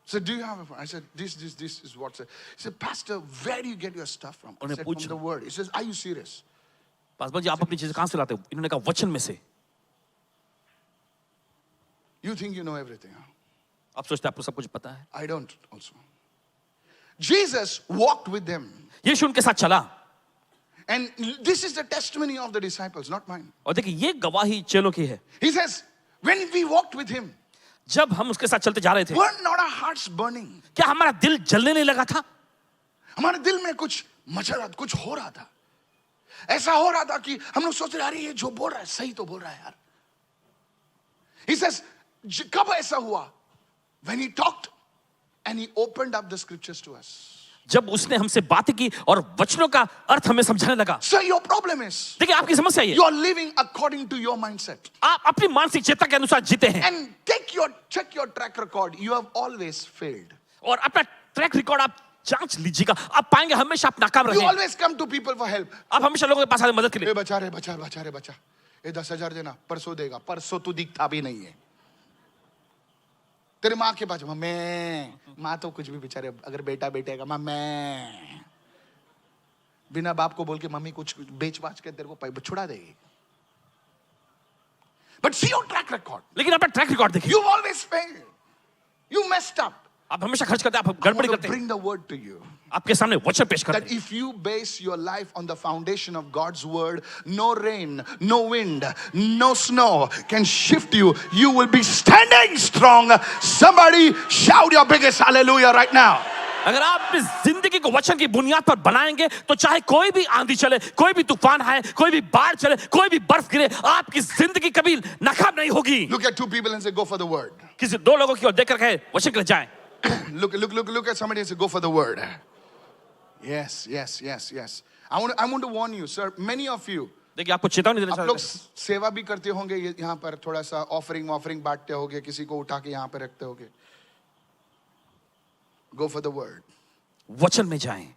So do you have a phone? I said, this is what. He said, Pastor, where do you get your stuff from? I said, from the word. He says, are you serious? Paswan ji, आप अपनी चीजें कहां से लाते हो? इन्होंने कहा वचन में से। You think you know everything. Huh? आप सोचते हैं आपको सब कुछ पता है? I don't also. Jesus walked with them. यीशु उनके साथ चला। And this is the testimony of the disciples, not mine. और देखिए, ये गवाही चेलों की है। He says, when we walked with him, जब हम उसके साथ चलते जा रहे थे, were not our hearts burning? क्या हमारा दिल जलने नहीं लगा था? हमारे दिल में कुछ मचा रहा था, कुछ हो रहा था। ऐसा हो रहा था कि हम लोग सोच रहे, अरे ये जो बोल रहा है सही तो बोल रहा है यार। He says, कब ऐसा हुआ? When he talked and he opened up the scriptures to us. जब उसने हमसे बात की और वचनों का अर्थ हमें समझाने लगा। So your problem is, देखिए, आपकी समस्या ये, you are living according to your mindset. आप अपनी मानसिक चेतना के अनुसार जीते हैं And check your track record. You have always failed. और अपना ट्रैक रिकॉर्ड आप जांच लीजिएगा, आप पाएंगे हमेशा आप नाकाम You रहे। always come to people for help. आप हमेशा लोगों के पास आते मदद के लिए। ए बचा रे बचा बचा रे बचा, ये 10,000 देना, परसों देगा, परसों तू दिखता भी नहीं है। तेरे माँ के पास माँ तो कुछ भी बेचारे, अगर बेटा बेटेगा मैं बिना बाप को बोल के मम्मी कुछ बेच बाच के तेरे को छुड़ा देगी। But see your track record. लेकिन अपना ट्रैक रिकॉर्ड देखिए, You always failed. You messed up. आप हमेशा खर्च करते हैं, आप I गड़बड़ी want to करते हैं। bring the word to you. आपके सामने वचन पेश करते That हैं। if you base your life on the foundation of God's word, no rain, no wind, no snow can shift you. You will be standing strong. Somebody shout your biggest hallelujah right now. अगर आप अपनी जिंदगी को वचन की बुनियाद पर बनाएंगे तो चाहे कोई भी आंधी चले, कोई भी तूफान आए, कोई भी बाढ़ चले, कोई भी बर्फ गिरे, आपकी जिंदगी कभी नाकाम नहीं होगी। Look at two people and say, go for the word. किसी दो लोगों की ओर देखकर कहे वचन के लिए जाएं। Look at somebody and say, go for the word. Yes. I want to warn you, sir. Many of you, देखिए, आपको चेतावनी देना आप लोग चाहते हैं। सेवा भी करते होंगे, यहाँ पर थोड़ा सा ऑफरिंग बांटते होंगे, किसी को उठा के यहाँ पे रखते होंगे। Go for the word. वचन में जाएं।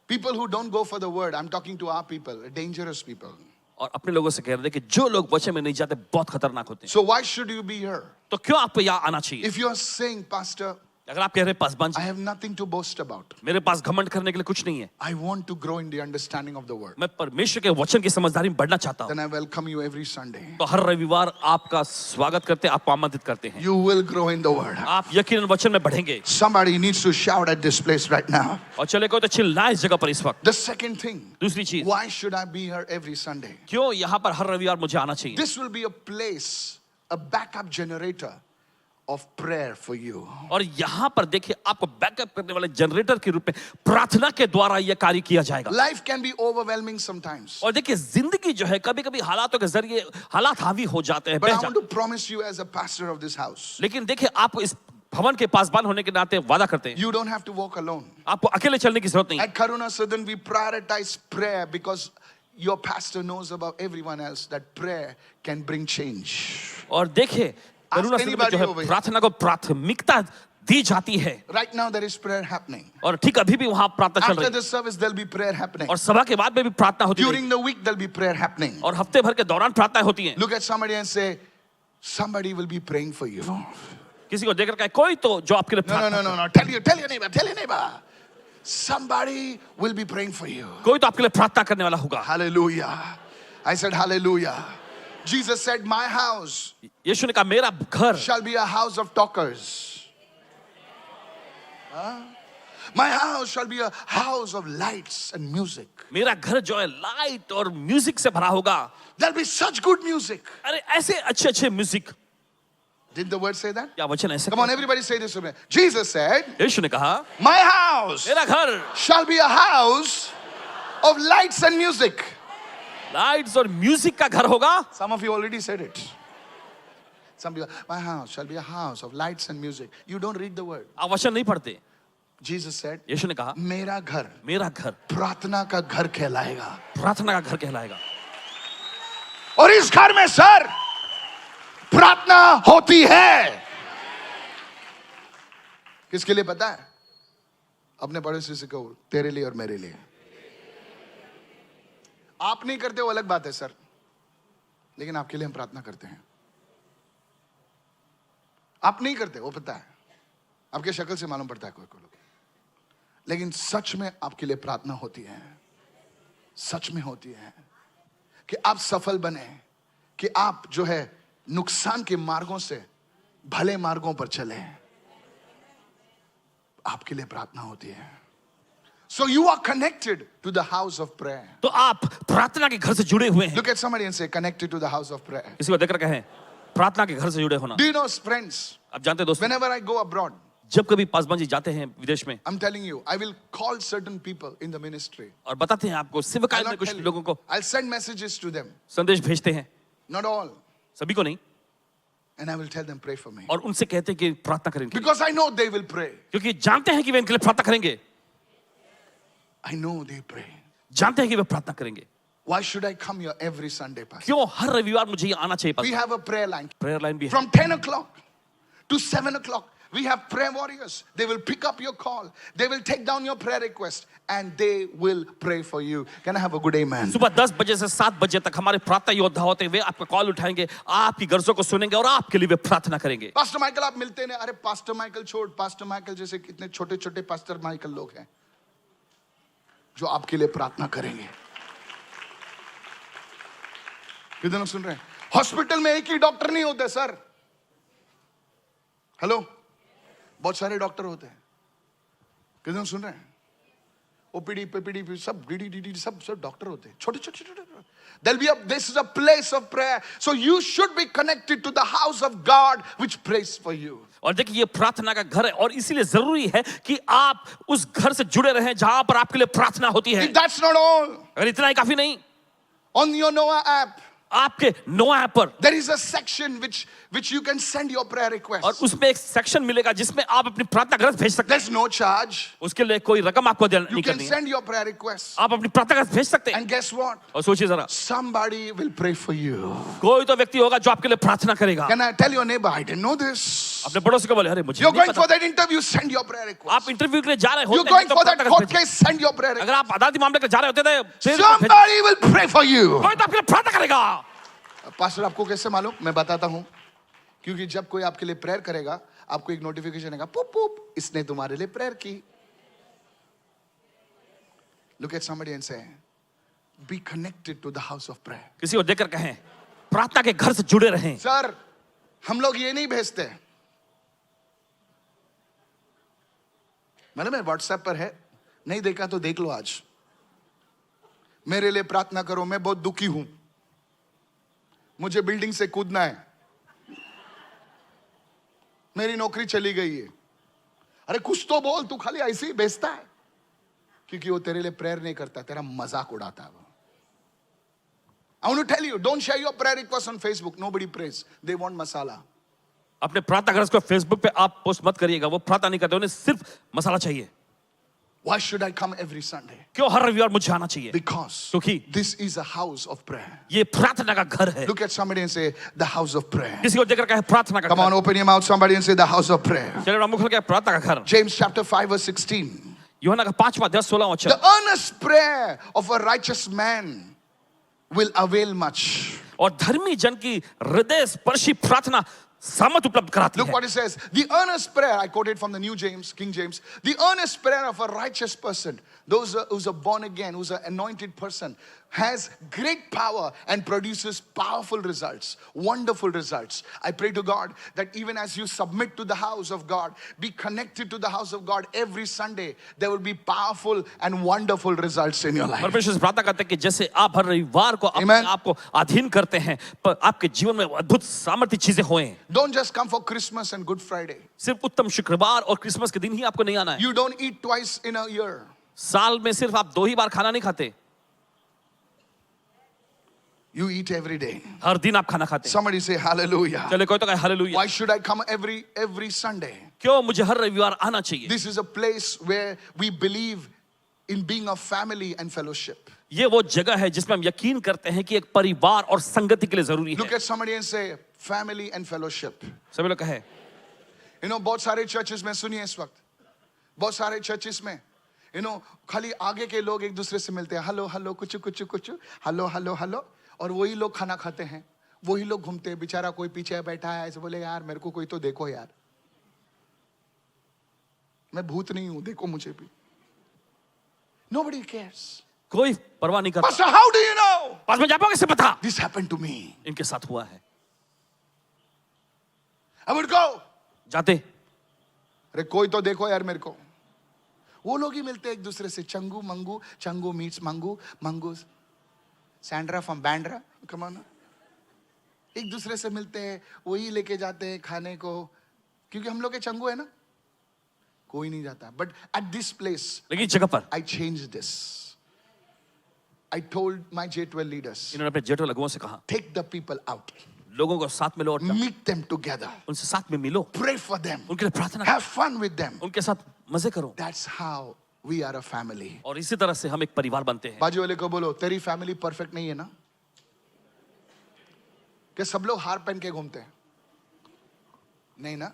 People who don't go for the word, I'm talking to our people, dangerous people. और अपने लोगों से कह रहे थे कि जो लोग वचन में नहीं जाते बहुत खतरनाक होते हैं। So why should you be here? तो क्यों आपको यहाँ आना चाहिए? If you are saying, Pastor, अगर आप कह रहे हैं Paswan I ji, have nothing to boast about. मेरे पास घमंड करने के लिए कुछ नहीं है, I want to grow in the understanding of the word. मैं परमेश्वर के वचन की समझदारी में बढ़ना चाहता हूँ, Then I welcome you every Sunday. तो हर रविवार आपका स्वागत करते हैं, आपको आमंत्रित करते हैं। You will grow in the word. आप यकीनन वचन में बढ़ेंगे। Somebody needs to shout at this place right now. और चले कोई तो चिल्लाए इस जगह पर इस वक्त। The second thing, दूसरी चीज, why should I be here every Sunday? क्यों यहाँ पर हर रविवार मुझे आना चाहिए? This will be a place, a backup generator of prayer for you. और यहाँ पर देखिए, आपको बैकअप करने वाले जनरेटर के रूप में प्रार्थना के द्वारा यह कार्य किया जाएगा। Life can be overwhelming sometimes. और देखिए, जिंदगी जो है कभी कभी हालातों के जरिए हालात हावी हो जाते हैं, But बह I जाते want to promise you as a pastor of this house, हैं। लेकिन देखिए, आप इस भवन के पासबान होने के नाते वादा करते हैं, you don't have to walk alone. आपको अकेले चलने की जरूरत नहीं है। At Karuna Southern, we prioritize prayer because your pastor knows about everyone else that prayer can bring change. और देखिए, करुणा सदन में जो है प्रार्थना को प्राथमिकता दी जाती है। Right now there is prayer happening. और ठीक अभी भी वहां प्रार्थना चल After रही the service there'll be prayer happening. है और सभा के बाद में भी प्रार्थना होती है During the week there'll be prayer happening. और हफ्ते भर के दौरान प्रार्थना होती है। Look at somebody and say, somebody will be praying for you. किसी को देखकर कहे कोई तो जो आपके लिए प्रार्थना No. Tell your neighbor. Somebody will be praying for you. कोई तो आपके लिए प्रार्थना करने वाला होगा। Hallelujah. I said hallelujah. Jesus said, my house यीशु ने कहा मेरा घर shall be a house of talkers. My house shall be a house of lights and music. मेरा घर जो है लाइट और म्यूजिक से भरा होगा। There'll be such good music. अरे ऐसे अच्छे अच्छे music. Did the word say that? क्या वचन ऐसे? Come on, everybody say this with me. Jesus said, यीशु ने कहा my house मेरा घर shall be a house of lights and music. Lights और म्यूजिक का घर होगा। Some of you already said it. Some people, my house shall be a house of lights and music. You don't read the word. आप वचन नहीं पढ़ते। Jesus said, यीशु ने कहा मेरा घर मेरा घर प्रार्थना का घर कहलाएगा। प्रार्थना का घर कहलाएगा। और इस घर में सर प्रार्थना होती है। किसके लिए पता है? अपने पड़ोसी से कहो, तेरे लिए और मेरे लिए। आप नहीं करते वो अलग बात है सर, लेकिन आपके लिए हम प्रार्थना करते हैं। आप नहीं करते वो पता है, आपके शक्ल से मालूम पड़ता है कोई लोग, लेकिन सच में आपके लिए प्रार्थना होती है, सच में होती है। कि आप सफल बने, कि आप जो है नुकसान के मार्गों से भले मार्गों पर चले, आपके लिए प्रार्थना होती है. So you are connected to the house of prayer. तो आप प्रार्थना के घर से जुड़े हुए हैं. Look at somebody and say, connected to the house of prayer. किसी को देखकर कहें प्रार्थना के घर से जुड़े होना. Do you know, friends, आप जानते हैं दोस्तों, whenever I go abroad, जब कभी पासवान जी जाते हैं विदेश में, I'm telling you, I will call certain people in the ministry. और बताते हैं आपको, सेवकाई I'll में not कुछ tell you. लोगों को I'll send messages to them. संदेश भेजते हैं, Not all. सभी को नहीं, And I will tell them, pray for me. और उनसे कहते हैं कि प्रार्थना करेंगे, Because I know they will pray. क्योंकि जानते हैं कि वे इनके लिए प्रार्थना करेंगे. I know they pray. जानते हैं कि वे प्रार्थना करेंगे. Why should I come here every Sunday, Pastor? क्यों हर रविवार मुझे ये आना चाहिए? We have a prayer line. Prayer line भी है. From 10 o'clock to 7 o'clock, we have prayer warriors. They will pick up your call. They will take down your prayer request and they will pray for you. Can I have a good amen? सुबह 10 बजे से 7 बजे तक हमारे प्रार्थना योद्धा होते हैं. वे आपका कॉल उठाएंगे, आपकी गर्जों को सुनेंगे और आपके लिए वे प्रार्थना करेंगे. पास्टर माइकल आप मिलते हैं, अरे पास्टर माइकल छोड़, पास्टर माइकल जैसे कितने छोटे छोटे पास्टर माइकल लोग हैं जो आपके लिए प्रार्थना करेंगे. कितने लोग सुन रहे हैं? हॉस्पिटल में एक ही डॉक्टर नहीं होते सर. हेलो, बहुत सारे डॉक्टर होते हैं. कितने लोग सुन रहे हैं? ओपीडी पीपीडी सब डीडी सब डॉक्टर होते हैं, छोटे छोटे छोटे. This is a place of prayer. So you should be connected to the house of God which prays for you. और देखिए ये प्रार्थना का घर है और इसीलिए जरूरी है कि आप उस घर से जुड़े रहें जहां पर आपके लिए प्रार्थना होती है. If that's not all, अगर इतना ही काफी नहीं, on your Noah app, आपके नोआ ऐप पर there is a section which you can send your prayer और requests. उसमें एक सेक्शन मिलेगा जिसमें आप अपनी प्रार्थना ग्रंथ भेज सकते हैं. There's no charge. उसके लिए कोई रकम आपको देना You नहीं can करनी है. send your prayer requests. आप अपनी प्रार्थना ग्रंथ भेज सकते हैं. And guess what? और सोचिए जरा, Somebody will pray for you. कोई तो व्यक्ति होगा जो आपके लिए प्रार्थना करेगा. Can I tell your neighbor, I didn't know this. अपने पड़ोसी को बोले, अरे मुझे You're नहीं going पता. for that interview, send your prayer आप request. इंटरव्यू के लिए जा रहे You're होते going हैं तो for that प्रार्थना court ग्रंथ भेजिए. case, send your prayer request. अगर आप अदालती मामले के जा रहे होते थे फिर Somebody will pray for you. कोई तो आपके लिए प्रार्थना करेगा. पास्टर आपको कैसे मालूम? मैं बताता हूं. क्योंकि जब कोई आपके लिए प्रेयर करेगा, आपको एक नोटिफिकेशन आएगा, पुप पुप, इसने तुम्हारे लिए प्रेयर की. Look at somebody and say, be connected to the house of prayer. किसी को देखकर कहें प्रार्थना के घर से जुड़े रहें. सर, हम लोग ये नहीं भेजते. मैंने व्हाट्सएप पर है, नहीं देखा तो देख लो आज. मेरे लिए प्रार्थना करो, मैं बहुत दुखी हूं, मुझे बिल्डिंग से कूदना है, मेरी नौकरी चली गई है. अरे कुछ तो बोल, तू खाली ऐसे ही भेजता है. क्योंकि वो तेरे लिए प्रेयर नहीं करता, तेरा मजाक उड़ाता है. I want to tell you, don't share your prayer requests on Facebook. Nobody prays. They want masala. अपने प्रार्थना ग्रंथ को फेसबुक पे आप पोस्ट मत करिएगा. वो प्रार्थना नहीं करते, उन्हें सिर्फ मसाला चाहिए. Why should I come every Sunday? क्यों हर रविवार मुझे आना चाहिए? Because क्योंकि this is a house of prayer. ये प्रार्थना का घर है. Look at somebody and say, the house of prayer. किसी को देखकर कहे प्रार्थना का Come घर. on, open your mouth, somebody, and say, the house of prayer. चलिए मुख लगे प्रार्थना का घर. James chapter 5 verse 16. यूहन्ना का 5वां अध्याय 16वां वचन. The earnest prayer of a righteous man will avail much. और धर्मी जन की हृदय स्पर्शी प्रार्थना सामर्थ उपलब्ध कराती Look है. what it says. The earnest prayer, I quoted from the New James, King James. The earnest prayer of a righteous person, who's a born again, who's an anointed person, has great power and produces powerful results, wonderful results. I pray to God that even as you submit to the house of God, be connected to the house of God every Sunday, there will be powerful and wonderful results in your life. परमेश्वर से प्रार्थना करते हैं कि जैसे आप हर रविवार को अपने Amen. आप को अधीन करते हैं, पर आपके जीवन में अद्भुत सामर्थ्य चीजें होएं. Don't just come for Christmas and Good Friday. सिर्फ उत्तम शुक्रवार और क्रिसमस के दिन ही आपको नहीं आना है. You don't eat twice in a year. साल में सिर्फ आप 2 ही बार खाना नहीं खाते. You eat every day. हर दिन आप खाना खाते हैं. Somebody say hallelujah. चले कोई तो कहे hallelujah. Why should I come every Sunday? क्यों मुझे हर रविवार आना चाहिए? This is a place where we believe in being a family and fellowship. ये वो जगह है जिसमें हम यकीन करते हैं कि एक परिवार और संगति के लिए जरूरी Look है. at somebody and say family and fellowship. सभी लोग कहे You know, बहुत सारे churches में सुनिए इस वक्त, बहुत सारे churches में, you know, खाली आगे के लोग एक दूसरे से मिलते हैं, हेलो हेलो कुछ कुछ कुछ, हेलो हेलो हेलो, और वही लोग खाना खाते हैं, वही लोग घूमते हैं. बेचारा कोई पीछे बैठा है, ऐसे बोले यार मेरे को कोई तो देखो यार, मैं भूत नहीं हूं, देखो मुझे भी. Nobody cares. कोई परवाह नहीं करता। Pastor, how do you know? पास में जापाओ कैसे पता? This happened to me. इनके साथ हुआ है। I would go. जाते अरे कोई तो देखो यार मेरे को। वो लोग ही मिलते एक दूसरे से, Changu Mangu, Changu meets Mangu, Mangu Sandra from Bandra, come on. एक दूसरे से मिलते हैं, वही लेके जाते हैं खाने को, क्योंकि हम लोग के चंगू है ना, कोई नहीं जाता। बट एट दिस प्लेस लेकिन इस जगह पर I changed this. I told my J12 leaders, इन्होंने अपने जेठो लघुओं से कहा, take the people out, लोगों को साथ में लो और meet them together, उनसे साथ में मिलो, pray for them, उनके लिए प्रार्थना have fun with them. करो, उनके साथ मजे करो। That's how we are a family. और इसी तरह से हम एक परिवार बनते हैं। बाजू वाले को बोलो, तेरी फैमिली परफेक्ट नहीं है ना? क्या सब लोग हार पहन के घूमते हैं? नहीं ना?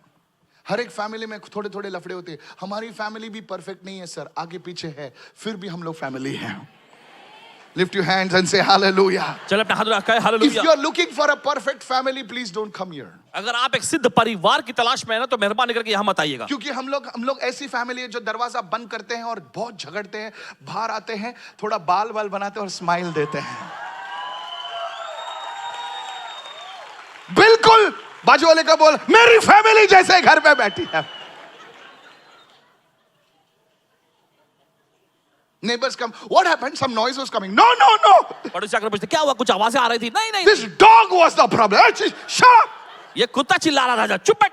हर एक फैमिली में थोड़े थोड़े लफड़े होते हैं। हमारी फैमिली भी परफेक्ट नहीं है सर, आगे पीछे है, फिर भी हम लोग फैमिली हैं। Lift your hands and say hallelujah. चलो अपने हाथ रखा है, If hallelujah. you are looking for a perfect family, please don't come here. अगर आप एक सिद्ध परिवार की तलाश में है ना, तो मेहरबानी करके यहाँ मत आइएगा। क्योंकि हम लोग ऐसी फैमिली है जो दरवाजा बंद करते हैं और बहुत झगड़ते हैं, बाहर आते हैं, थोड़ा बाल बाल बनाते हैं और स्माइल देते हैं। बिल्कुल बाजू वाले का बोल, मेरी फैमिली जैसे घर पे बैठी है। Neighbors come, what happened? Some noise was coming. No, no, no. पड़ोसी आकर पूछते क्या हुआ, कुछ आवाजें आ रही थी? नहीं नहीं, This dog was the problem. Shut up. ये कुत्ता चिल्ला रहा था, चुप बैठ।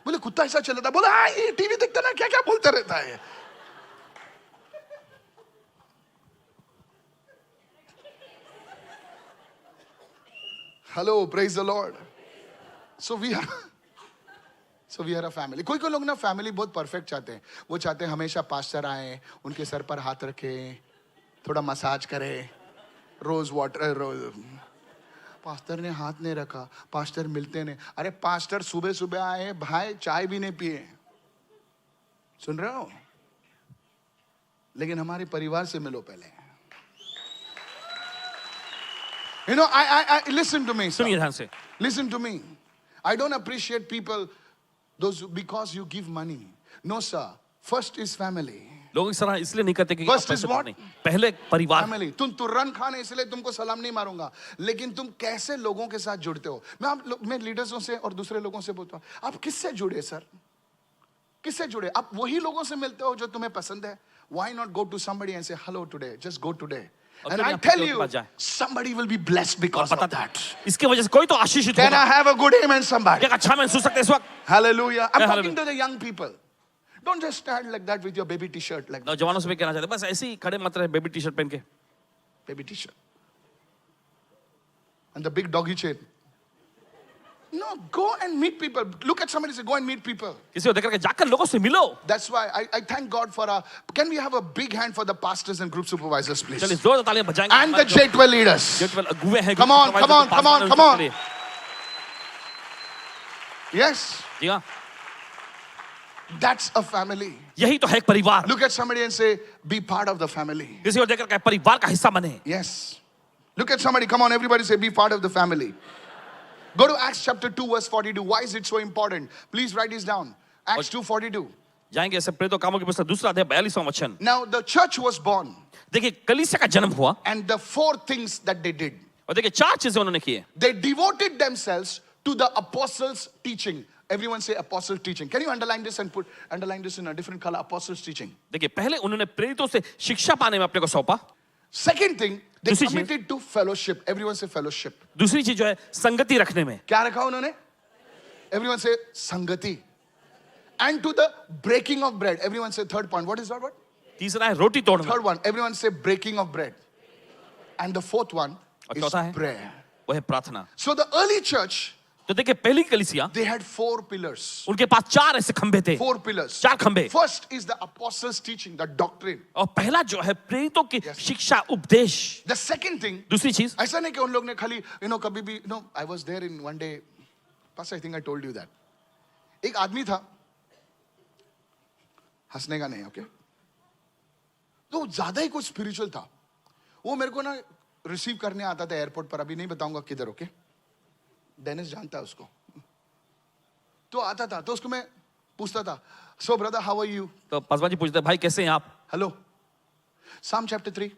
बोले कुत्ता ऐसा चल रहा था, बोला हाँ ये टीवी देखता ना, क्या क्या बोलते रहता है। Hello, praise the Lord. So we are a family. कोई कोई लोग ना फैमिली बहुत परफेक्ट चाहते हैं। वो चाहते हैं हमेशा पास्टर आए, उनके सर पर हाथ रखे, थोड़ा मसाज करे, रोज वाटर, रोज। पास्टर ने हाथ नहीं रखा, पास्टर मिलते नहीं। अरे पास्टर सुबह सुबह आए, भाई चाय भी नहीं पिए, सुन रहे हो? लेकिन हमारे परिवार से मिलो पहले। You know, I listen to me. sir. सुनिए ध्यान से। Listen to me. I don't appreciate people those because you give money. No, sir. First is family. लोगों की सराहना इसलिए नहीं करते कि First आप is पैसे what? नहीं। पहले परिवार। Family. तुम तुर्रन खाने इसलिए तुमको सलाम नहीं मारूंगा, लेकिन तुम कैसे लोगों के साथ जुड़ते हो। मैं लीडर्सों से और दूसरे लोगों से बोलता हूँ, आप किससे जुड़े सर? किससे जुड़े? आप वही लोगों से मिलते हो जो तुम्हें पसंद है। Why not go to somebody and say hello today? Just go today. And I tell you, somebody will be blessed because of that. इसकी वजह से कोई तो आशीषित Can I होगा। have a good amen, somebody? एक अच्छा मैं सुन सकते हैं इस वक्त। Hallelujah. I'm Yeah, talking hallelujah. to the young people. Don't just stand like that with your baby t-shirt like that. नौजवानों से भी कहना चाहते हैं, बस ऐसे ही खड़े मत रहे बेबी टी शर्ट पहन के। Baby t-shirt. And the big doggy chain. No, go and meet people. Look at somebody and say, go and meet people. किसी को देख करके जाकर लोगों से मिलो। That's why I thank God for can we have a big hand for the pastors and group supervisors, please? चलिए जोरदार तालियां बजाएंगे। And the J12 leaders. J12 अगुवे हैं। Come on, come on, come on, come on. Yes, जी हाँ, that's a family. यही तो है एक परिवार। Look at somebody and say, be part of the family. किसी को देख करके परिवार का हिस्सा बने। Yes. Look at somebody, come on, everybody say, be part of the family. Go to Acts chapter 2, verse 42. Why is it so important? Please write this down. Acts 2:42. जाएंगे ऐसे प्रेरितों कामों की पुस्तक दूसरा अध्याय 42वां वचन। Now, the church was born, देखिए कलीसिया का जन्म हुआ and the four things that they did. और देखिए चार चीजें उन्होंने की है। They devoted themselves to the apostles' teaching. Everyone say apostles' teaching. Can you underline this and underline this in a different color? Apostles' teaching. देखिए पहले उन्होंने प्रेरितों से शिक्षा पाने में अपने को सौंपा। Second thing, they दूसरी चीज- committed to fellowship. Everyone say fellowship. दूसरी चीज जो है संगति रखने में। क्या रखा उन्होंने? Everyone say संगति. And to the breaking of bread. Everyone say third point. What is that word? तीसरा है रोटी तोड़ना। Third one. Everyone say breaking of bread. And the fourth one और is चौथा है prayer. वो है प्रार्थना। So the early church, तो देखिए पहली कलीसिया they had four pillars. उनके पास चार ऐसे खंभे थे। Four pillars. चार खंभे। First is the apostles' teaching, the doctrine. और पहला जो है प्रेरितों की Yes. शिक्षा उपदेश। The second thing, दूसरी चीज ऐसा नहीं कि उन लोग ने खाली कभी भी I was there in one day, Pastor, I think I told you that. एक आदमी था, हंसने का नहीं, ओके? तो ज्यादा ही कुछ स्पिरिचुअल था। वो मेरे को ना रिसीव करने आता था एयरपोर्ट पर, अभी नहीं बताऊंगा किधर, ओके? डेनिस जानता है उसको। तो आता था, तो उसको मैं पूछता था, so brother how are you? तो पासवान जी पूछते भाई कैसे हैं आप? Hello. Psalm chapter 3.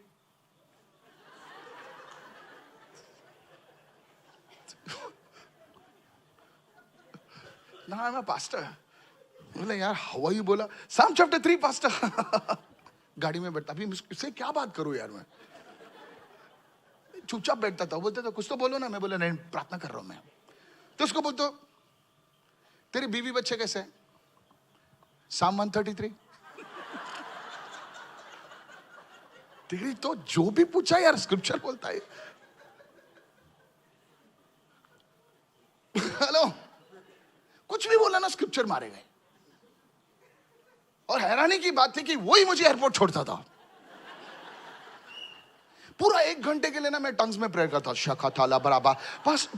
Now I'm a pastor. बोले यार हवा ही बोला. Psalm chapter 3 pastor. गाड़ी में बैठता, अभी इससे क्या बात करूं यार मैं. चुपचाप बैठता था. बोलते था कुछ तो बोलो ना. मैं बोला नहीं, प्रार्थना कर रहा हूं मैं. तो उसको बोलते तेरी बीवी बच्चे कैसे हैं? Psalm 133. तेरी तो जो भी पूछा यार स्क्रिप्चर बोलता है. हेलो, कुछ भी बोला ना स्क्रिप्चर मारे गए. और हैरानी की बात थी कि वही मुझे एयरपोर्ट छोड़ता था. पूरा 1 घंटे के लिए ना मैं टंग्स में प्रेयर करता. शखा थाला बराबा.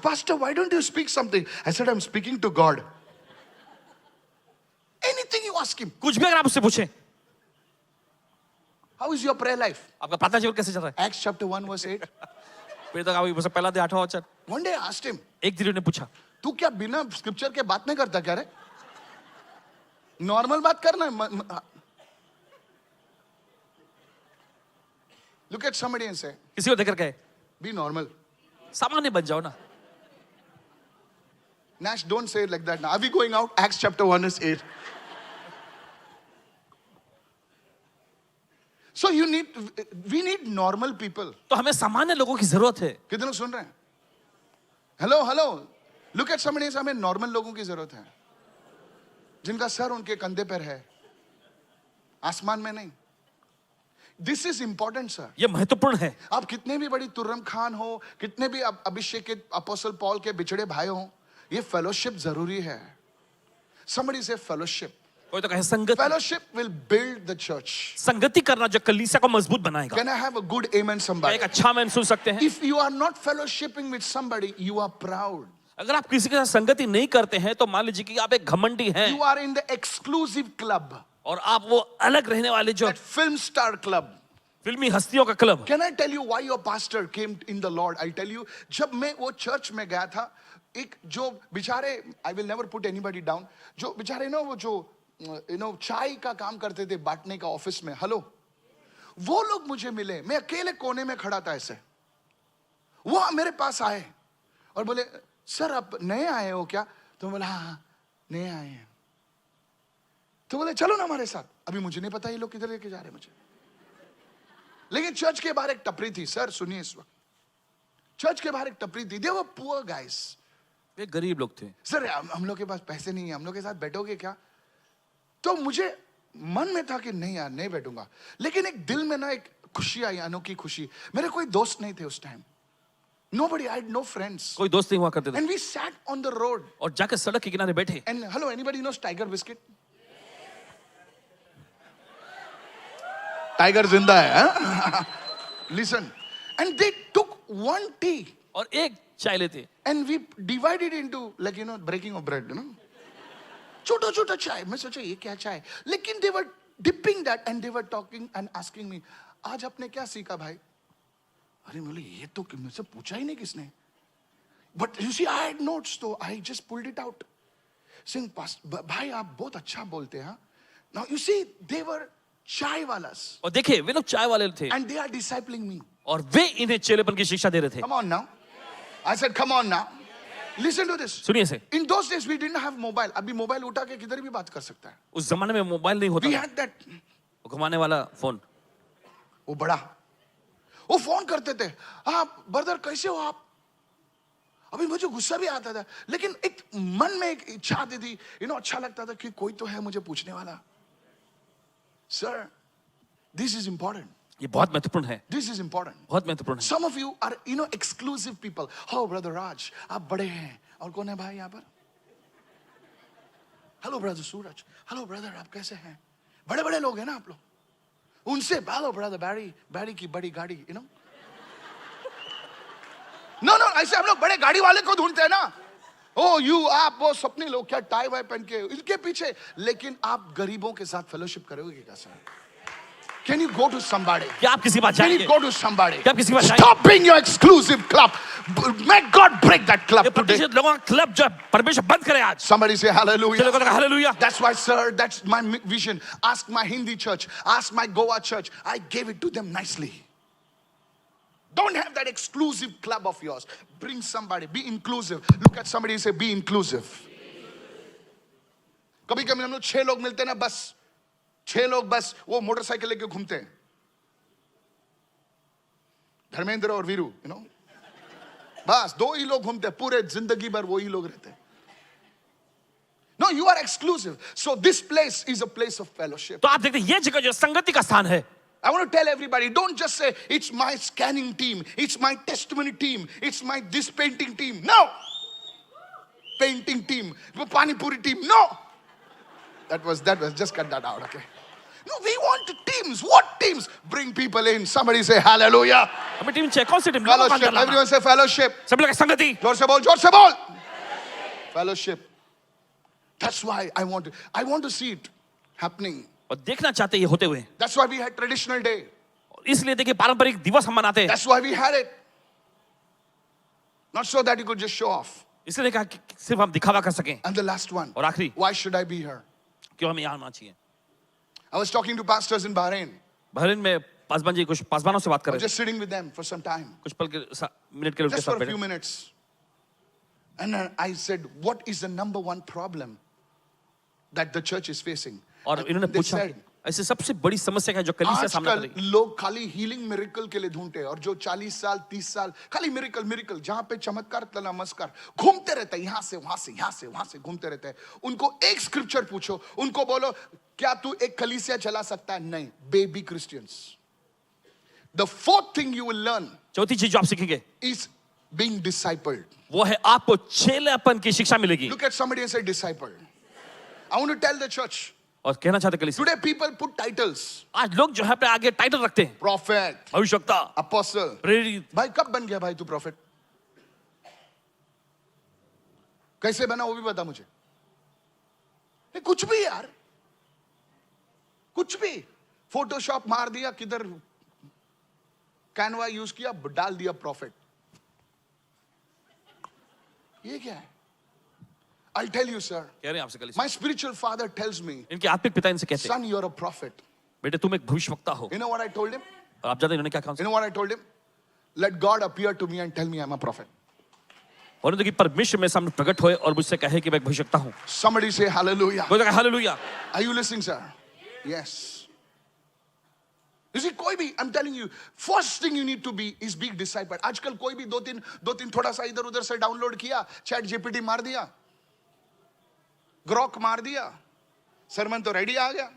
Pastor, why don't you speak something? I said, I'm speaking to God. Anything you ask him. कुछ भी अगर आप उससे पूछें, How is your prayer life? आपका प्रार्थना जीवन कैसे चल रहा है? Acts chapter 1 verse 8. फिर तक आप पहला दे 8वां वचन. One day I asked him, एक दिन उन्होंने पूछा, तू क्या बिना स्क्रिप्चर के बात नहीं करता क्या रे? नॉर्मल बात करना. Look at somebody and say, किसी को देखकर कहे, be normal. सामान्य बन जाओ ना. Nash, don't say it like that now. Are we going out? Acts chapter 1 is 8. So we need normal people. तो हमें सामान्य लोगों की जरूरत है. कितने लोग सुन रहे हैं? Hello. Look at somebody and say, हमें नॉर्मल लोगों की जरूरत है, जिनका सर उनके कंधे पर है, आसमान में नहीं. This is important, sir. ये महत्वपूर्ण है. आप कितने भी बड़ी तुर्रम खान हो, कितने भी अभिषेकित अपोस्टल पॉल के बिछड़े भाई हो, ये फेलोशिप जरूरी है. Somebody say fellowship. कोई तो कहे संगति. Fellowship will build the church. संगति करना जो कलीसिया को मजबूत बनाएगा. Can I have a good amen, somebody? एक अच्छा आमीन सुन सकते हैं. If you are not fellowshipping with somebody, you are proud. अगर आप किसी के साथ संगति नहीं करते हैं तो मान लीजिए कि आप एक घमंडी हैं. You are in the exclusive club. और आप वो अलग रहने वाले जो That film star club. फिल्मी हस्तियों का club. Can I tell you why your pastor came in the Lord? I'll tell you. जब मैं वो चर्च में गया था, एक जो बेचारे, I will never put anybody down, जो बेचारे ना वो जो चाय का काम करते थे बांटने का ऑफिस में. हेलो, वो लोग मुझे मिले. मैं अकेले कोने में खड़ा था ऐसे. वो मेरे पास आए और बोले, सर आप नए आए हो क्या? तो मैं बोला हाँ नए आए हैं. तो बोले चलो ना हमारे साथ. अभी मुझे नहीं पता ये लोग किधर लेके जा रहे हैं मुझे. लेकिन चर्च के बाहर एक टपरी थी. सर सुनिए इस वक्त, चर्च के बाहर एक टपरी थी. दे वर पुअर गाइस. वे गरीब लोग थे. सर हम लोग के पास पैसे नहीं है, हम लोग के साथ बैठोगे क्या? तो मुझे मन में था कि नहीं यार नहीं बैठूंगा. लेकिन एक दिल में ना एक खुशी आई, अनोखी खुशी. मेरे कोई दोस्त नहीं थे उस time. Nobody, I had no friends. कोई दोस्त नहीं हुआ करते थे. And we sat on the road. और जाकर सड़क के किनारे बैठे. And hello, anybody knows Tiger Biscuit? Tiger जिंदा है. Listen. And they took one tea. और एक चाय लेते. And we divided into like breaking of bread, छोटा चाय. मैं सोचा ये क्या चाय. लेकिन they were dipping that and they were talking and asking me, आज आपने क्या सीखा भाई? अरे बोले ये तो मुझसे पूछा ही नहीं किसने. But you see, I had notes, so I just pulled it out. Saying, भाई आप बहुत अच्छा बोलते हैं. Now you see, they were चाय वालास. और देखिए वे लोग चाय वाले थे. And they are discipling me. और वे इन्हें चेलेपन की शिक्षा दे रहे थे. Come on now. I said, come on now. Listen to this. सुनिए से. In those days we didn't have mobile. अभी मोबाइल उठा के किधर भी बात कर सकता है. उस जमाने में मोबाइल नहीं होता. We had that. वो घुमाने वाला फोन. वो बड़ा. वो फोन करते थे. आप ब्रदर कैसे हो आप? अभी मुझे गुस्सा भी आता था. लेकिन एक मन में एक इच्छा आती थी. अच्छा लगता था कि कोई तो है मुझे पूछने वाला. Sir, this is important. ये बहुत महत्वपूर्ण है. This is important. बहुत महत्वपूर्ण है. Some of you are, exclusive people. Oh, brother Raj, आप बड़े हैं. और कौन है भाई यहाँ पर? Hello, brother Suraj. Hello, brother, आप कैसे हैं? बड़े-बड़े लोग हैं ना आप लोग. उनसे, hello, brother Barry की बड़ी गाड़ी, No, ऐसे हम लोग बड़े गाड़ी वाले को ढूंढते हैं ना. Oh, आप वो सपने लोग क्या टाई वाई पहन के इनके पीछे. लेकिन आप गरीबों के साथ फेलोशिप करोगे क्या sir? Can you go to somebody? क्या आप किसी के पास Can you जाएंगे? go to somebody? क्या आप किसी के पास जाएंगे? Stop being your exclusive club. Let God break that club ये today. प्रतिष्ठित लोगों का क्लब जो है परमेश्वर बंद करे आज. Somebody say hallelujah. चलो कहो hallelujah. That's why, sir, that's my vision. Ask my Hindi church, ask my Goa church. I gave it to them nicely. Don't have that exclusive club of yours. Bring somebody. Be inclusive. Look at somebody and say, be inclusive. कभी कभी हम लोग 6 लोग मिलते हैं ना, बस 6 लोग बस वो मोटरसाइकिल लेके घूमते हैं. धर्मेंद्र और वीरू, you know, बस 2 ही लोग घूमते हैं, पूरे जिंदगी भर वो ही लोग रहते हैं. No, you are exclusive. So this place is a place of fellowship. तो आप देखते हैं ये जगह जो संगति का स्थान है. I want to tell everybody, don't just say, it's my scanning team, it's my testimony team, it's my this painting team. No! Painting team, Pani Puri team. No! That was, just cut that out, okay? No, we want teams. What teams? Bring people in. Somebody say hallelujah. हमें team चाहिए. कौन सी team? Fellowship. Everyone say fellowship. सब लोग संगति. जोर से बोल, जोर से बोल. Fellowship. That's why I want to see it happening. और देखना चाहते हैं ये होते हुए. That's why we had traditional day. इसलिए देखिए पारंपरिक दिवस हम मनाते हैं. That's why we had it. Not so that you could just show off. इसलिए कहा कि सिर्फ हम दिखावा कर सकें. And the last one. और आखिरी, Why should I be here? क्यों हमें यहाँ आना चाहिए? I was talking to pastors in Bahrain. Bahrain में पासवान जी कुछ पासवानों से बात कर I रहे was थे. just sitting with them for some time. कुछ पल के मिनट के लिए उनके Just साथ for a few बैठे. minutes. And I said, what is the number one problem that the church is facing? और And इन्होंने they पूछा said, ऐसे सबसे बड़ी समस्या है जो कलीसिया सामना कर आजकल रही है. लोग खाली हीलिंग मिरेकल के लिए ढूंढते हैं और जो 40 साल 30 साल खाली मिरेकल जहां पे चमत्कार नमस्कार घूमते रहते हैं, यहां से वहां से घूमते रहते हैं. उनको एक स्क्रिप्चर पूछो, उनको बोलो क्या तू एक कलीसिया चला सकता है? नहीं. Baby Christians. The fourth thing you will learn, चौथी चीज जो आप सीखेंगे इज बीइंग डिसाइपल्ड. वो है आपको चेलापन की शिक्षा मिलेगी. Look at somebody and say disciple. I want to tell the church. और कहना चाहते कलीसिया, Today people put titles. आज लोग जो है अपने आगे टाइटल रखते हैं. Prophet, भविष्यवक्ता, apostle. प्रेरित. भाई कब बन गया भाई तू प्रॉफिट? कैसे बना वो भी बता मुझे. नहीं कुछ भी यार, कुछ भी. फोटोशॉप मार दिया, किधर कैनवा यूज किया, डाल दिया प्रॉफिट. ये क्या है? I'll tell you, sir. कह रहे हैं आपसे कलीसिया, My spiritual father tells me, इनके आत्मिक पिता इनसे कहते हैं, son, you're a prophet. बेटे तुम एक भविष्यवक्ता हो. You know what I told him? और आप जानते हैं इन्होंने क्या कहा? You know what I told him? Let God appear to me and tell me I'm a prophet. और उन्होंने कि परमेश्वर मेरे सामने प्रकट होए और मुझसे कहे कि मैं एक भविष्यवक्ता हूँ. Somebody say hallelujah. कोई कहे hallelujah. Are you listening, sir? Yes. You see, कोई भी, I'm telling you, first thing you need to be is being disciple. आजकल कोई भी दो तीन थोड़ा सा इधर उधर से डाउनलोड किया, चैट जीपीटी मार दिया, ग्रॉक मार दिया, सरमन तो रेडी आ गया,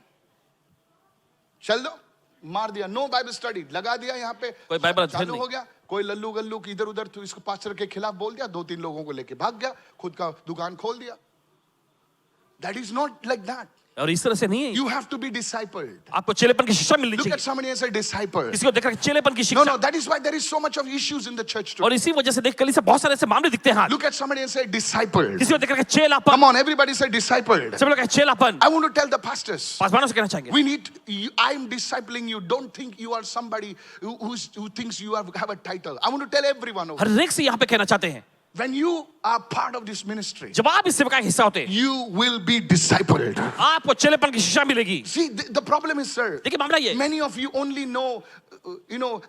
चल दो, मार दिया. नो बाइबल स्टडी लगा दिया यहाँ पे, कोई बाइबल अध्ययन चालू नहीं. हो गया. कोई लल्लू गल्लू की इधर उधर तो इसको पास्टर के खिलाफ बोल दिया, 2-3 लोगों को लेके भाग गया, खुद का दुकान खोल दिया. That is not like that. और इस तरह से नहीं है. You have to be discipled. आपको चेलेपन की शिक्षा मिलनी Look चाहिए. at somebody and say disciple. किसी को देख रहे चेलेपन की No, शिक्षा. no, that is why there is so much of issues in the church today. और इसी वजह से देख कलीसिया बहुत सारे ऐसे मामले दिखते हैं. Look at somebody and say discipled. किसी को देख रहे चेलापन. Come on, everybody say discipled. सब लोग कहे चेलापन. I want to tell the pastors, पासवानों से कहना चाहेंगे, we need, I'm discipling you. Don't think you are somebody who thinks you have a title. I want to tell everyone over. हर एक से यहाँ पे कहना चाहते हैं, When you are part of this ministry, जब आप इस सेवा का हिस्सा होते हैं, you will be discipled. आपको चेलेपन की शिक्षा मिलेगी. See, the problem is, sir, देखिए मामला ये, many of you only know,